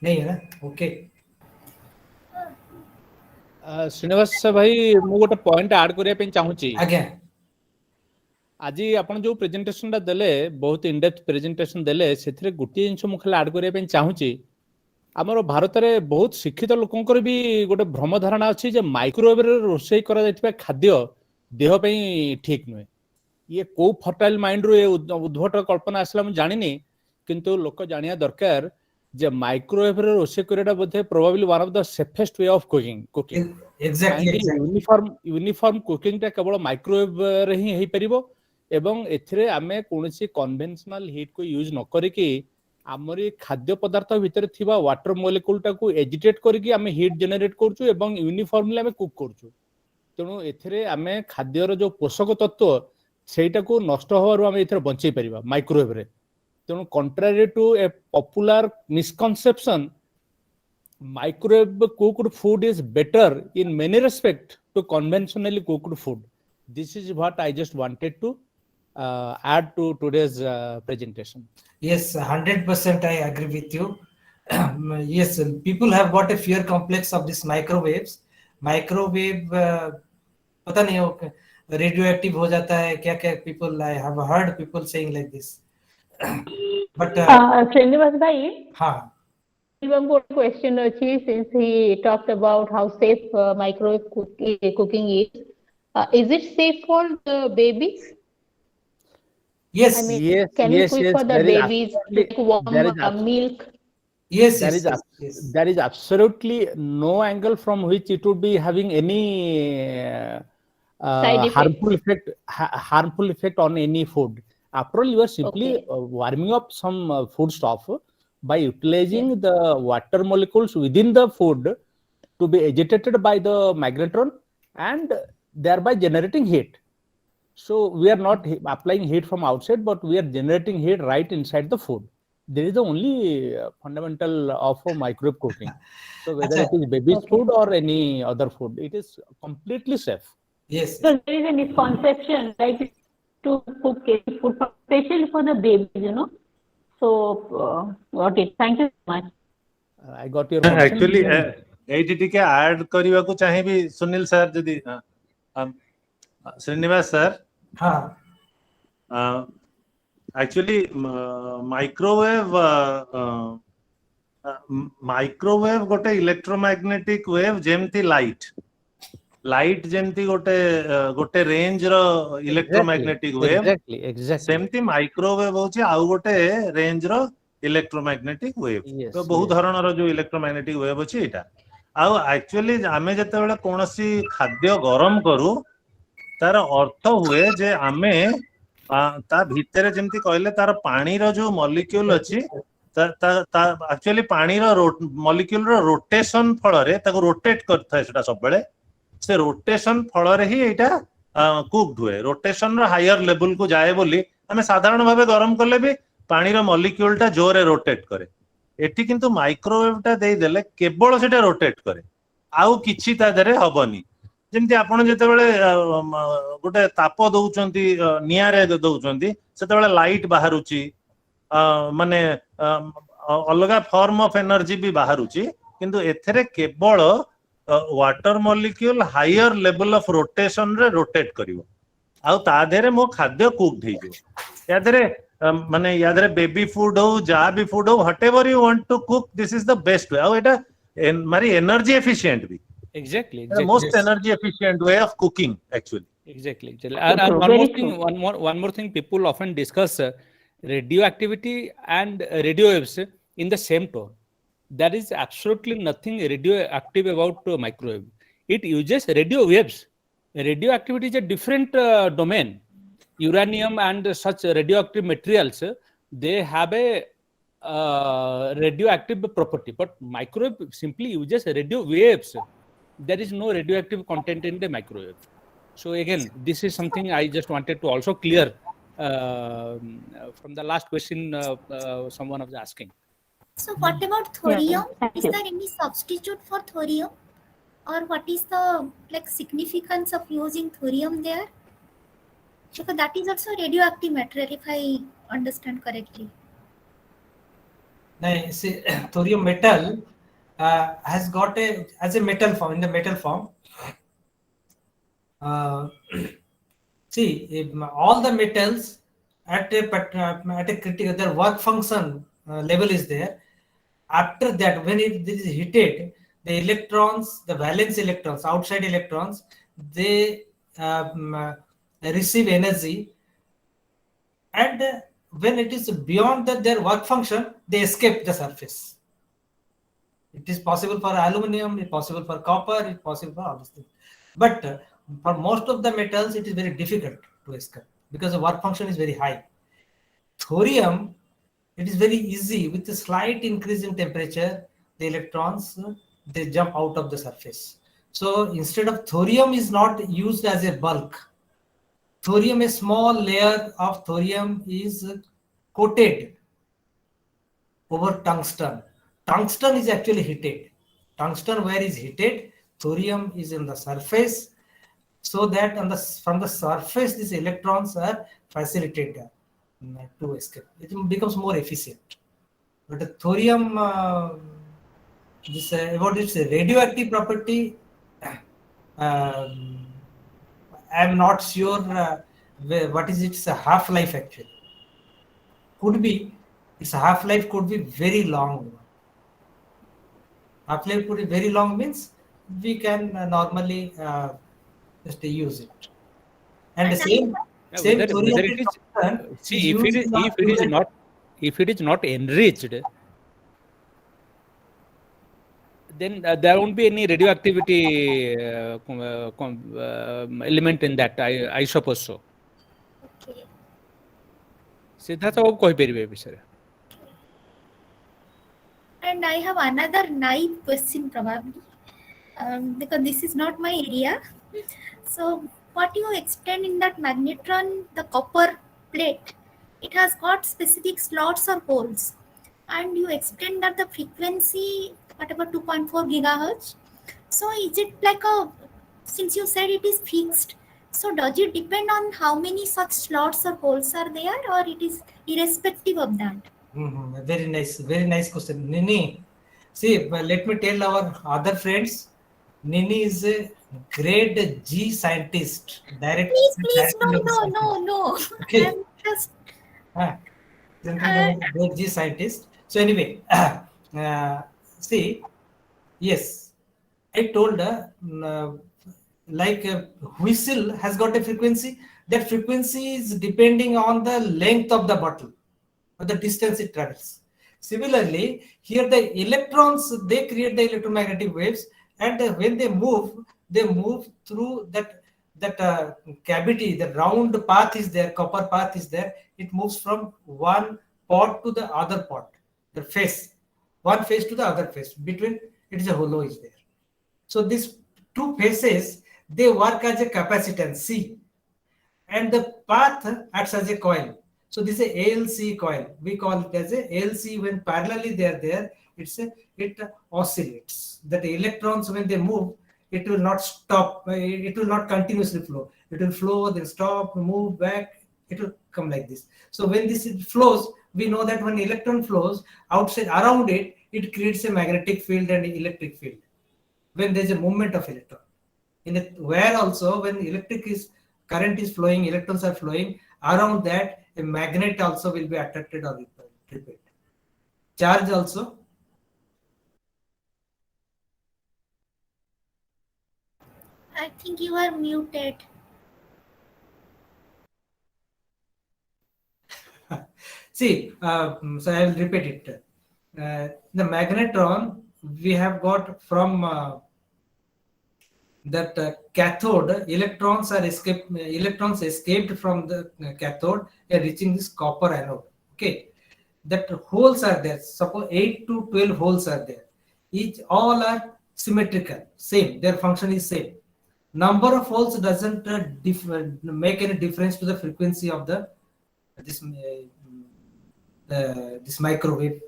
नहीं है ना? ओके। श्रीनिवास भाई, मु गोटे पॉइंट ऐड करिया पे चाहूची। आज्ञा। आज आपण जो प्रेजेंटेशन टा देले, बहुत इन डेप्थ प्रेजेंटेशन देले, सेथिरे गोटे जिंस मु खाली ऐड करिया पे चाहूची। हमर भारत रे बहुत शिक्षित लोकंकर भी गोटे भ्रम धारणा अछि जे माइक्रोवेव रे रोषेई करा जायतिबा खाद्य देह पे ठीक नुहे। ये को फर्टाइल माइंड रो ये उद्भट कल्पना आसला मु जानिनी, किंतु लोक जानिया दरकार जे माइक्रोवेव रे रोषेई Creta Bodhe probably one of the safest way of cooking. Exactly uniform cooking टा केवल माइक्रोवेव रे ही हेई परिबो, एवं एथिरे आमे कोनसी कन्वेंशनल हीट को यूज न करिकि आमरी खाद्य पदार्थ भितर थिबा वाटर मॉलिक्यूल टा को एजिटेट करिकि आमे हीट जनरेट करछु एवं यूनिफॉर्मली आमे कुक करछु। तेणु एथिरे आमे खाद्यर जो पोषक तत्व सेटा को नष्ट होबारु आमे एथिरे बंचै परिबा माइक्रोवेव रे। तेणु contrary to a popular misconception, microwave cooked food is better in many respect to conventionally cooked food. This is what I just wanted to add to today's presentation. Yes, 100% I agree with you. Yes, people have got a fear complex of this microwaves. Microwave पता नहीं हो radioactive हो जाता है क्या क्या, people, I have heard people saying like this. But Srinivas bhai, हाँ, one more question अछि, since he talked about how safe microwave cooking is. Is it safe for the babies? yes, I mean, Yes, can we yes, cook yes, for the there is babies absolutely- like warm there is abs- milk? yes, there yes, is yes, yes. there is absolutely no angle from which it would be having any Side effect. harmful effect on any food. After all, you are simply Okay. warming up some food stuff by utilizing the water molecules within the food to be agitated by the magnetron and thereby generating heat. So we are not applying heat from outside, but we are generating heat right inside the food. There is the only fundamental of microwave cooking. So whether it is baby's Okay. food or any other food, it is completely safe. Yes. So there is a misconception, right, to cook food, especially for the babies, you know. So, got it. Thank you so much. I got your question. Actually eighty टिके add करिवा को चाहे भी Sunil sir जदी Srinivas sir हाँ, actually microwave गोटे electromagnetic wave जेमती light light जेमती गोटे range रो electromagnetic wave exactly सेमती microwave होची आउ गोटे रेंज रो इलेक्ट्रोमैग्नेटिक वेव Yes, तो बहुत yes. धरण रो जो इलेक्ट्रोमैग्नेटिक वेव अछि एटा आउ एक्चुअली आमे जते बेले कोनोसी खाद्य गरम करू तार अर्थ हुए जे आमे ता भितरे जेमती कहले तार पानी रो जो मॉलिक्यूल अछि एक्चुअली पानी रो मॉलिक्यूल रो रोटेशन फल रे ताको रोटेट करथा सेटा सब बेले से रोटेशन फल रे ही एटा कुक्ड हुए रोटेशन रो हायर लेवल को जाए बोली आमे साधारण भाबे गरम करले भी पानी रो मॉलिक्यूल टा जोरे रोटेट करे एठी किंतु माइक्रोवेव टा देई देले केवल सेटा रोटेट करे आउ किछि ता देरे हबनी जेमती आपण जते बेले गोटे ताप दउचंती नियारे दउचंती सेते बेले लाइट बाहरुची माने अलगा फॉर्म ऑफ एनर्जी भी बाहरुची किंतु एथरे केवल water molecule higher level of rotation रे रोटेट करिवो आउ ता देरे मो खाद्य कुक्ड हे जो या देरे माने या देरे बेबी फूड हो जा भी फूड हो whatever you want to cook this is the best way आउ एटा मारी एनर्जी एफिशिएंट भी exactly most energy efficient way of cooking actually exactly and one more thing people often discuss radioactivity and radio waves in the same tone. There is absolutely nothing radioactive about microwave. It uses radio waves. Radioactivity is a different domain. Uranium and such radioactive materials, they have a radioactive property, but microwave simply uses radio waves. There is no radioactive content in the microwave. So again, this is something I just wanted to also clear from the last question someone was asking. So what about thorium? Thank Is you. there any substitute for thorium? Or what is the significance of using thorium there? Because that is also radioactive material, if I understand correctly. Now, see, thorium metal has got as a metal form, in the metal form. See, all the metals at a critical, their work function level is there. After that, when this is heated, the electrons, the valence electrons, outside electrons, they receive energy, and when it is beyond their work function, they escape the surface. It is possible for aluminum, it's possible for copper, it's possible for all these things. But for most of the metals, it is very difficult to escape because the work function is very high. Thorium, it is very easy. With a slight increase in temperature, the electrons, they jump out of the surface. So instead of thorium is not used as a bulk. Thorium, a small layer of thorium is coated over tungsten. Tungsten is actually heated. Tungsten, where is heated, thorium is in the surface, so that from the surface these electrons are facilitated to escape. It becomes more efficient. But the thorium, about its radioactive property, I am not sure what is its half-life actually. Could be, its half-life could be very long. Half-life could be very long means we can normally just use it. And the same whether it is, see, if it is not enriched, then there won't be any radioactivity element in that. I suppose so. Okay. Siddhartha babu कहि परिबे विषय. And I have another naive question probably, because this is not my area. So what you explained in that magnetron, the copper plate, it has got specific slots or holes, and you explained that the frequency, whatever 2.4 gigahertz. So is it like since you said it is fixed, so does it depend on how many such slots or holes are there, or it is irrespective of that? Very nice question, Nini. See, let me tell our other friends, Nini is a grade G scientist. Please, no. Okay. I'm just grade G scientist. So anyway, see, yes, I told her like a whistle has got a frequency. That frequency is depending on the length of the bottle or the distance it travels. Similarly, here the electrons, they create the electromagnetic waves, and when they move through that cavity. The round path is there, copper path is there. It moves from one pot to the other pot, the face, one face to the other face. Between it is a hollow is there. So these two faces, they work as a capacitance C, and the path acts as a coil. So this is a ALC coil. We call it as a ALC. When parallelly they are there, it oscillates. That the electrons, when they move, it will not stop. It will not continuously flow. It will flow, then stop, move back. It will come like this. So when this flows, we know that when electron flows outside around it, it creates a magnetic field and electric field. When there is a movement of electron, where also when current is flowing, electrons are flowing around that, a magnet also will be attracted or repelled. Charge also. I think you are muted. See, so I will repeat it. The magnetron we have got from that cathode. Electrons escaped from the cathode and reaching this copper anode. Okay, that holes are there. Suppose 8 to 12 holes are there. All are symmetrical, same. Their function is same. Number of holes doesn't make any difference to the frequency of this microwave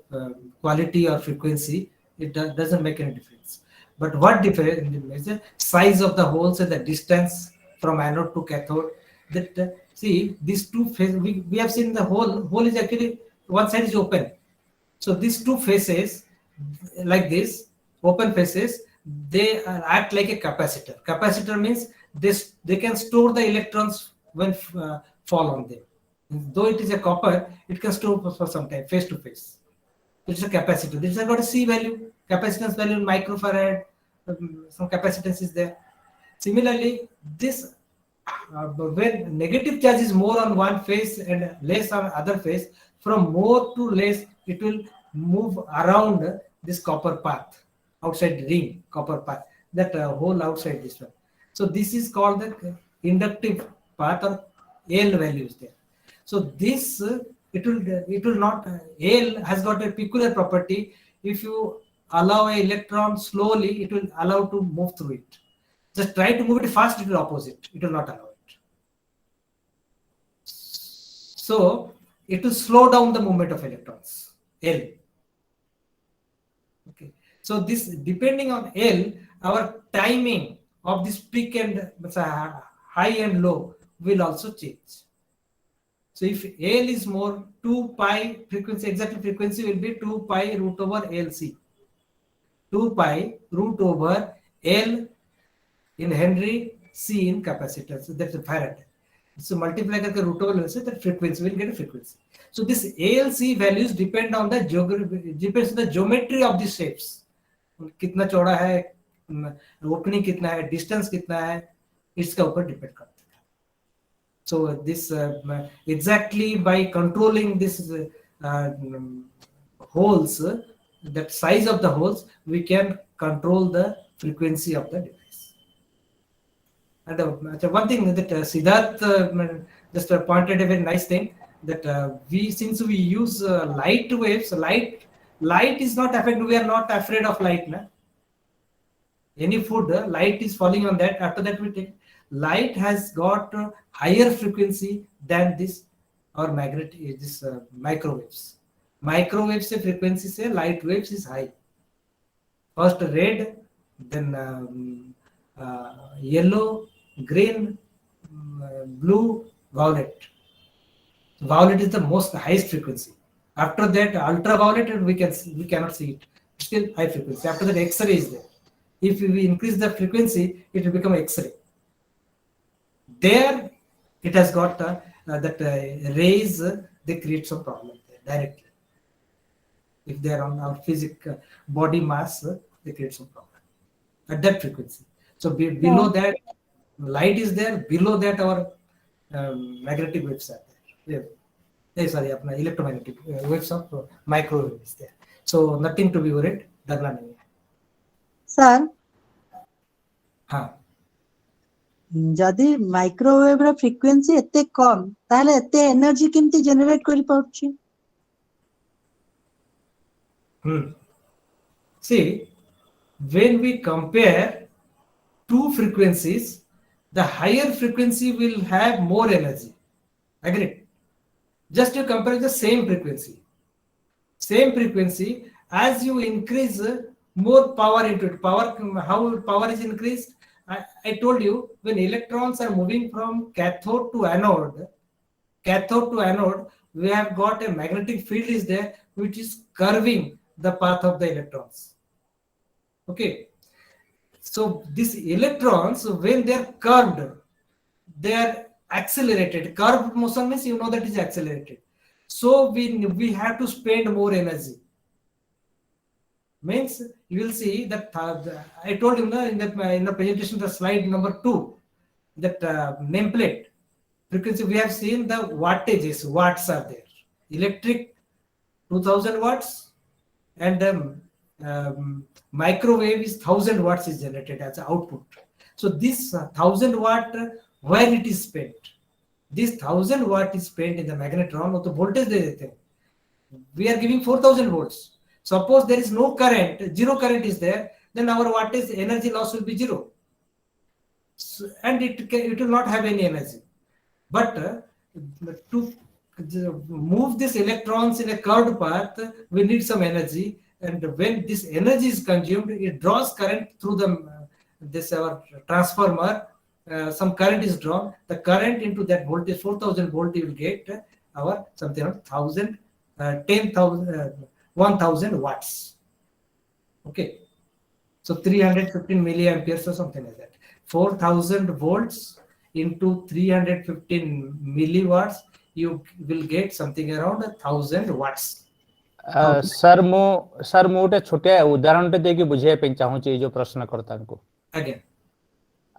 quality or frequency. It doesn't make any difference. But what difference is the size of the holes and the distance from anode to cathode. That see, these two faces, we have seen the hole is actually one side is open. So these two faces, like this, open faces, they act like a capacitor. Capacitor means they can store the electrons when fall on them. Though it is a copper, it can store for some time, face to face. It's a capacitor. This has got a C value, capacitance value in microfarad. Some capacitance is there. Similarly, this when negative charge is more on one face and less on other face, from more to less, it will move around this copper path, outside the ring, copper path, that whole outside this one. So this is called the inductive path, or L values there. So this it will not. L has got a peculiar property. If you allow an electron slowly, it will allow to move through it. Just try to move it fast, it will opposite. It will not allow it. So it will slow down the movement of electrons. L. Okay. So this, depending on L, our timing of this peak and high and low will also change. So if L is more, 2 pi frequency, exact frequency will be 2 pi root over LC. 2 pi root over L in Henry, C in capacitance. So that's a farad. So multiply करके root over LC, that frequency will get a frequency. So this ALC values depend on the geometry of the shapes. कितना चौड़ा है, opening कितना है, distance कितना है, इसका ऊपर depend करता है. So this exactly by controlling this holes, that size of the holes, we can control the frequency of the device. And one thing that Siddharth just pointed a very nice thing, that since we use light waves, light is not affected. We are not afraid of light. Na? Any food, light is falling on that. After that, we take. Light has got higher frequency than this or microwaves. Microwaves se frequency se light waves is high. First red, then yellow, green, blue, violet. Violet is the most highest frequency. After that, ultraviolet, we cannot see it. Still high frequency. After that, X-ray is there. If we increase the frequency, it will become X-ray. There, it has got that rays, they create some problem there directly. If they are on our physical body mass, they create some problem at that frequency. So below that, light is there, below that our magnetic waves are there. Sorry, अपना electromagnetic waves of microwave is there. So nothing to be worried, डरना नहीं है. sir, हाँ. जदि microwave ର frequency एते कम ताले एते एनर्जी केमती जनरेट करि पाउछि? See, when we compare two frequencies, the higher frequency will have more energy. Agreed? Just to compare the same frequency. Same frequency, as you increase more power into it. Power, how power is increased? I told you, when electrons are moving from cathode to anode, we have got a magnetic field is there, which is curving the path of the electrons. Okay. So these electrons, when they are curved, they are accelerated. Curved motion means you know that is accelerated. So we have to spend more energy. Means you will see that I told you in the presentation, the slide number 2, that nameplate frequency, we have seen the wattages, watts are there. Electric 2000 watts and microwave is 1000 watts is generated as output. So this 1000 watt, where it is spent? This 1000 watt is spent in the magnetron, or the voltage they देते हैं. We are giving 4000 volts. Suppose there is no current, zero current is there, then our wattage energy loss will be 0. So, and it will not have any energy. But to move these electrons in a curved path, we need some energy. And when this energy is consumed, it draws current through this our transformer. Some current is drawn. The current into that voltage, 4000 volt, you will get our something around 1000 watts. Okay. So 315 milliamperes or something like that. 4000 volts into 315 milliwatts, you will get something around 1000 watts. Sir मु गोटे छोटिया उदाहरण देकी बुझे चाहूँ जो प्रश्नकर्ता को.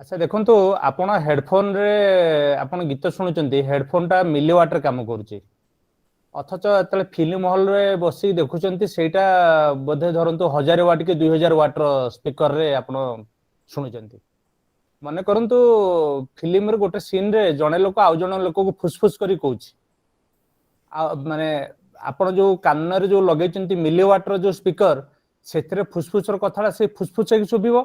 अच्छा देखो, आपण हेडफोन रे आपण गीत शुणुचंती, हेडफोन टा मिलीवाट रे काम करूची, अथच एतले फिल्म हॉल रे बसी देखुचंती सेटा बोधे धरंतु 1000 वाट के 2000 वाट रो स्पीकर रे आपण शुणुचंती. माने करंतु फिल्म रे गोटे सीन रे जणे लोक आउ जणे लोक को फुसफुस करी कहूची, माने आपण जो कान रे जो लगेचंती मिलीवाट रो जो स्पीकर, सेथरे फुसफुस रो कथाला से फुसफुस के सुबिबो,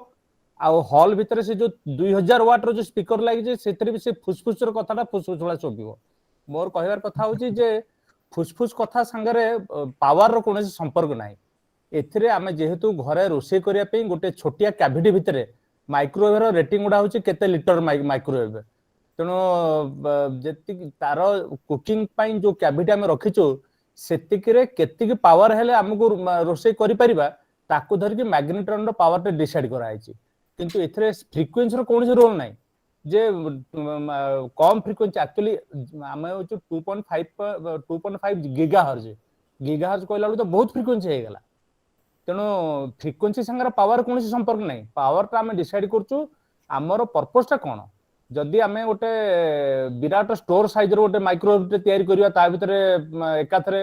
आ हॉल भीतर से जो 2000 वाट रो जो स्पीकर लागि जे सेथरे भी से फुसफुस रो कथाटा फुसफुस वाला सुबिबो. मोर कहबार कथा होची जे फुसफुस कथा संगरे पावर रो कोनोसी संपर्क नाही. एथिरे आमे जेहेतु घरे रोसे करिया पे गोटे छोटिया कैविटी भितरे माइक्रोवेव रो रेटिंग उडा होची केते लिटर माइक्रोवेव, तेनो जेति तार कुकिंग पई जो कैविटी आमे रखिचो सेतिक रे केतिक पावर हेले हमको रोसे करि परिबा, ताको धर के मैग्नेट्रॉन रो पावर टे डिसाइड करा आइची. किंतु एथिरे फ्रीक्वेंसी रो कोनोसी रोल नाही जे कम फ्रीक्वेंसी. एक्चुअली आमे होचो 2.5 गीगाहर्ट्ज कहला तो बहुत फ्रीक्वेंसी हे गेला. तेनो फ्रीक्वेंसी संगे पावर कोनोसी संपर्क नाही. पावर ता आमे डिसाइड करचू हमरो पर्पस ता कोन. जदि आमे गोटे विराट स्टोर साइज रो गोटे माइक्रोवेव टे तयारी करिया, ता भितरे एकाथरे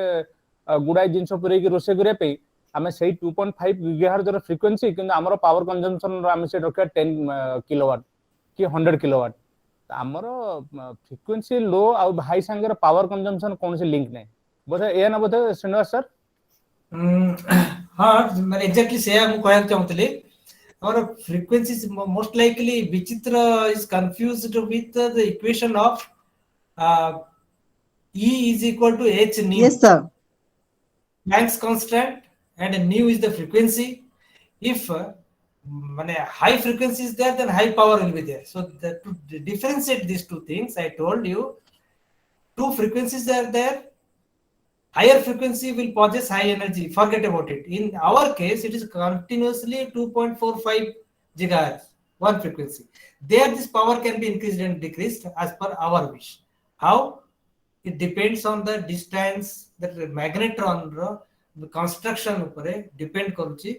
गुडाई जिंस पुरै कि रोसे करिया पे आमे सेही 2.5 गीगाहर्ट्ज रो फ्रीक्वेंसी, किंतु हमरो पावर कंजम्पशन रो आमे से रखिया 10 किलोवाट कि 100 किलोवाट. हमरो फ्रीक्वेंसी लो आ हाई संगे पावर कंजम्पशन कोनोसी लिंक नै. बोधे ए ना बोधे श्रीनिवास सर? हाँ, मैंने एग्जैक्टली से हम कहना चाहूतले. Our frequencies most likely Vichitra is confused with the equation of E is equal to h nu. Yes sir. Planck's constant and nu is the frequency. If high frequency is there, then high power will be there. So to differentiate these two things, I told you two frequencies are there. Higher frequency will possess high energy. Forget about it. In our case, it is continuously 2.45 gigahertz, one frequency. There, this power can be increased and decreased as per our wish. How? It depends on the distance that the magnetron the construction upare depend करूची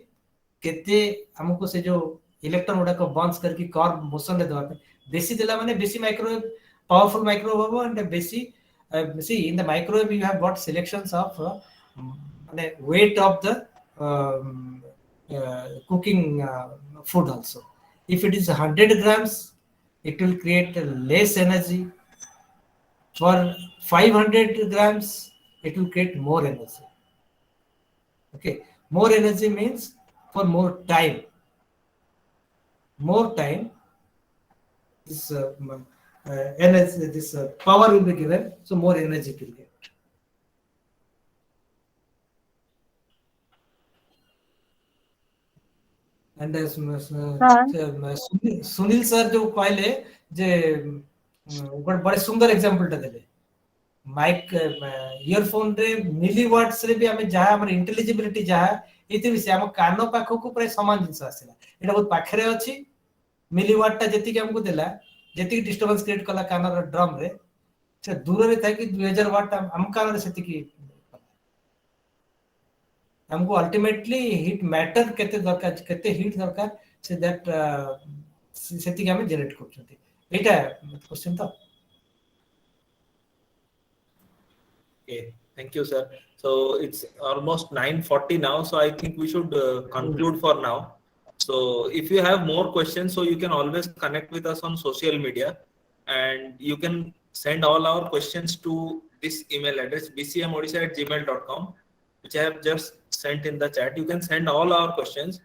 केते हमको से जो electron उडा को bounce करके curve motion दे दवा बेसी देला माने बेसी माइक्रोवेव पावरफुल माइक्रोवेव हबो एंड बेसी see in the microwave you have got selections of weight of the cooking food also. If it is 100 grams, it will create less energy. For 500 grams, it will create more energy. Okay, more energy means for more time. More time, this energy, this power will be given, so more energy it will get. And Sunil sir जो कहले जे बड़े सुंदर example टा देले mic earphone रे मिलीवाट्स रे भी हमें जहा हमर इंटेलिजिबिलिटी जहा एते भी से हम कान पाखो को प्राय समान जिंस आसिला एटा बहुत पाखरे अछि मिलीवाट टा जति के हमको देला जति डिस्टरबेंस क्रिएट कला कान रे ड्रम रे से दूर रे था कि 2000 वाट हम कान रे सेति की हमको अल्टीमेटली हीट मैटर केते दरकार केते हीट दरकार से दैट सेति के हम जनरेट करछथि एटा क्वेश्चन तो Okay, thank you, sir. So it's almost 9:40 now, so I think we should conclude for now. So if you have more questions, so you can always connect with us on social media, and you can send all our questions to this email address bcmodisha@gmail.com, which I have just sent in the chat. You can send all our questions,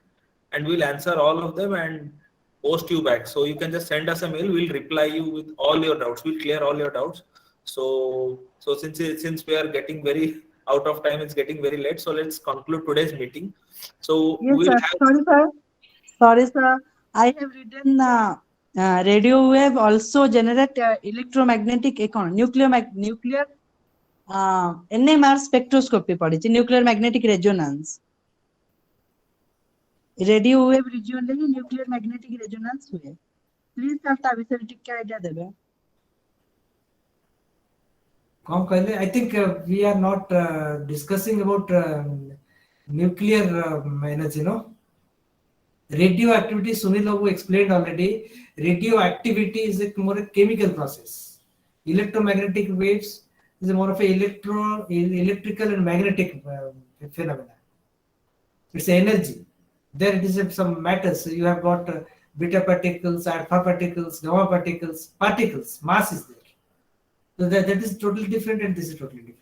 and we'll answer all of them and post you back. So you can just send us a mail. We'll reply you with all your doubts. We'll clear all your doubts. So since we are getting very out of time, it's getting very late. So let's conclude today's meeting. So Yes, we'll sir. have. Sorry, sir. I have written radio wave also generate electromagnetic nuclear NMR spectroscopy पढ़ी nuclear magnetic resonance. Radio wave region ले nuclear magnetic resonance हुए. Please sir ता विषय टिक idea देबे. कौन कहले I think we are not discussing about nuclear energy, no. Radioactivity, Sunil Logu explained already. Radioactivity is a more a chemical process. Electromagnetic waves is more of a electrical and magnetic phenomena. It's energy. There it is some matters. You have got beta particles, alpha particles, gamma particles. Mass is there. So that is totally different, and this is totally different.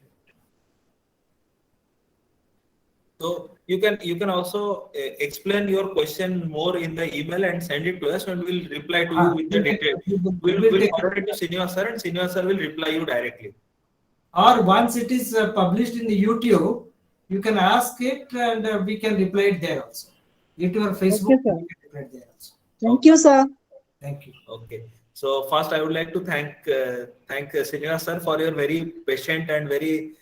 So you can also explain your question more in the email and send it to us, and we'll reply to you with the details. We'll forward it to Srinivas sir, and Srinivas sir will reply you directly. Or once it is published in the YouTube, you can ask it, and we can reply it there also. YouTube or Facebook, Okay, sir. we can reply it there also. Thank you, sir. Thank you. Okay. So first, I would like to thank Srinivas sir for your very patient and very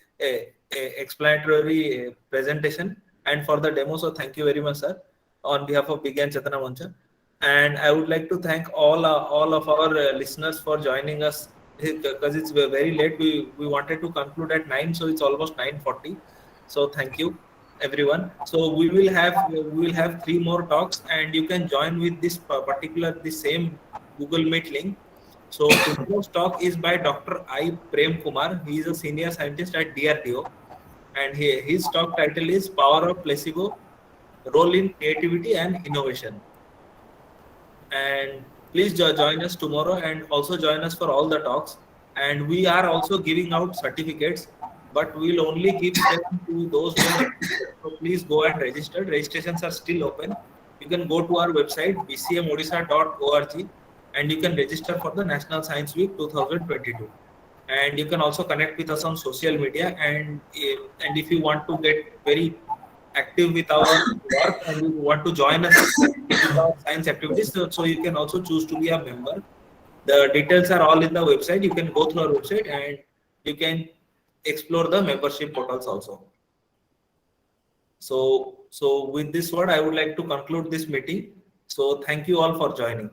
explanatory presentation, and for the demo. So thank you very much, sir, on behalf of Bigyan Chetana Mancha. And I would like to thank all of our listeners for joining us, because it's very late. We wanted to conclude at 9, so it's almost 9:40. So thank you, everyone. So we will have 3 more talks, and you can join with this same Google Meet link. So today's talk is by Dr. I. Prem Kumar. He is a senior scientist at DRDO, and his talk title is Power of Placebo, Role in Creativity and Innovation. And please join us tomorrow, and also join us for all the talks. And we are also giving out certificates, but we'll only give them to those who are registered. So please go and register. Registrations are still open. You can go to our website bcmodisha.org, and you can register for the National Science Week 2022. And you can also connect with us on social media, and if you want to get very active with our work and you want to join us with our science activities, so you can also choose to be a member. The details are all in the website. You can go through our website, and you can explore the membership portals also. So with this word, I would like to conclude this meeting. So thank you all for joining.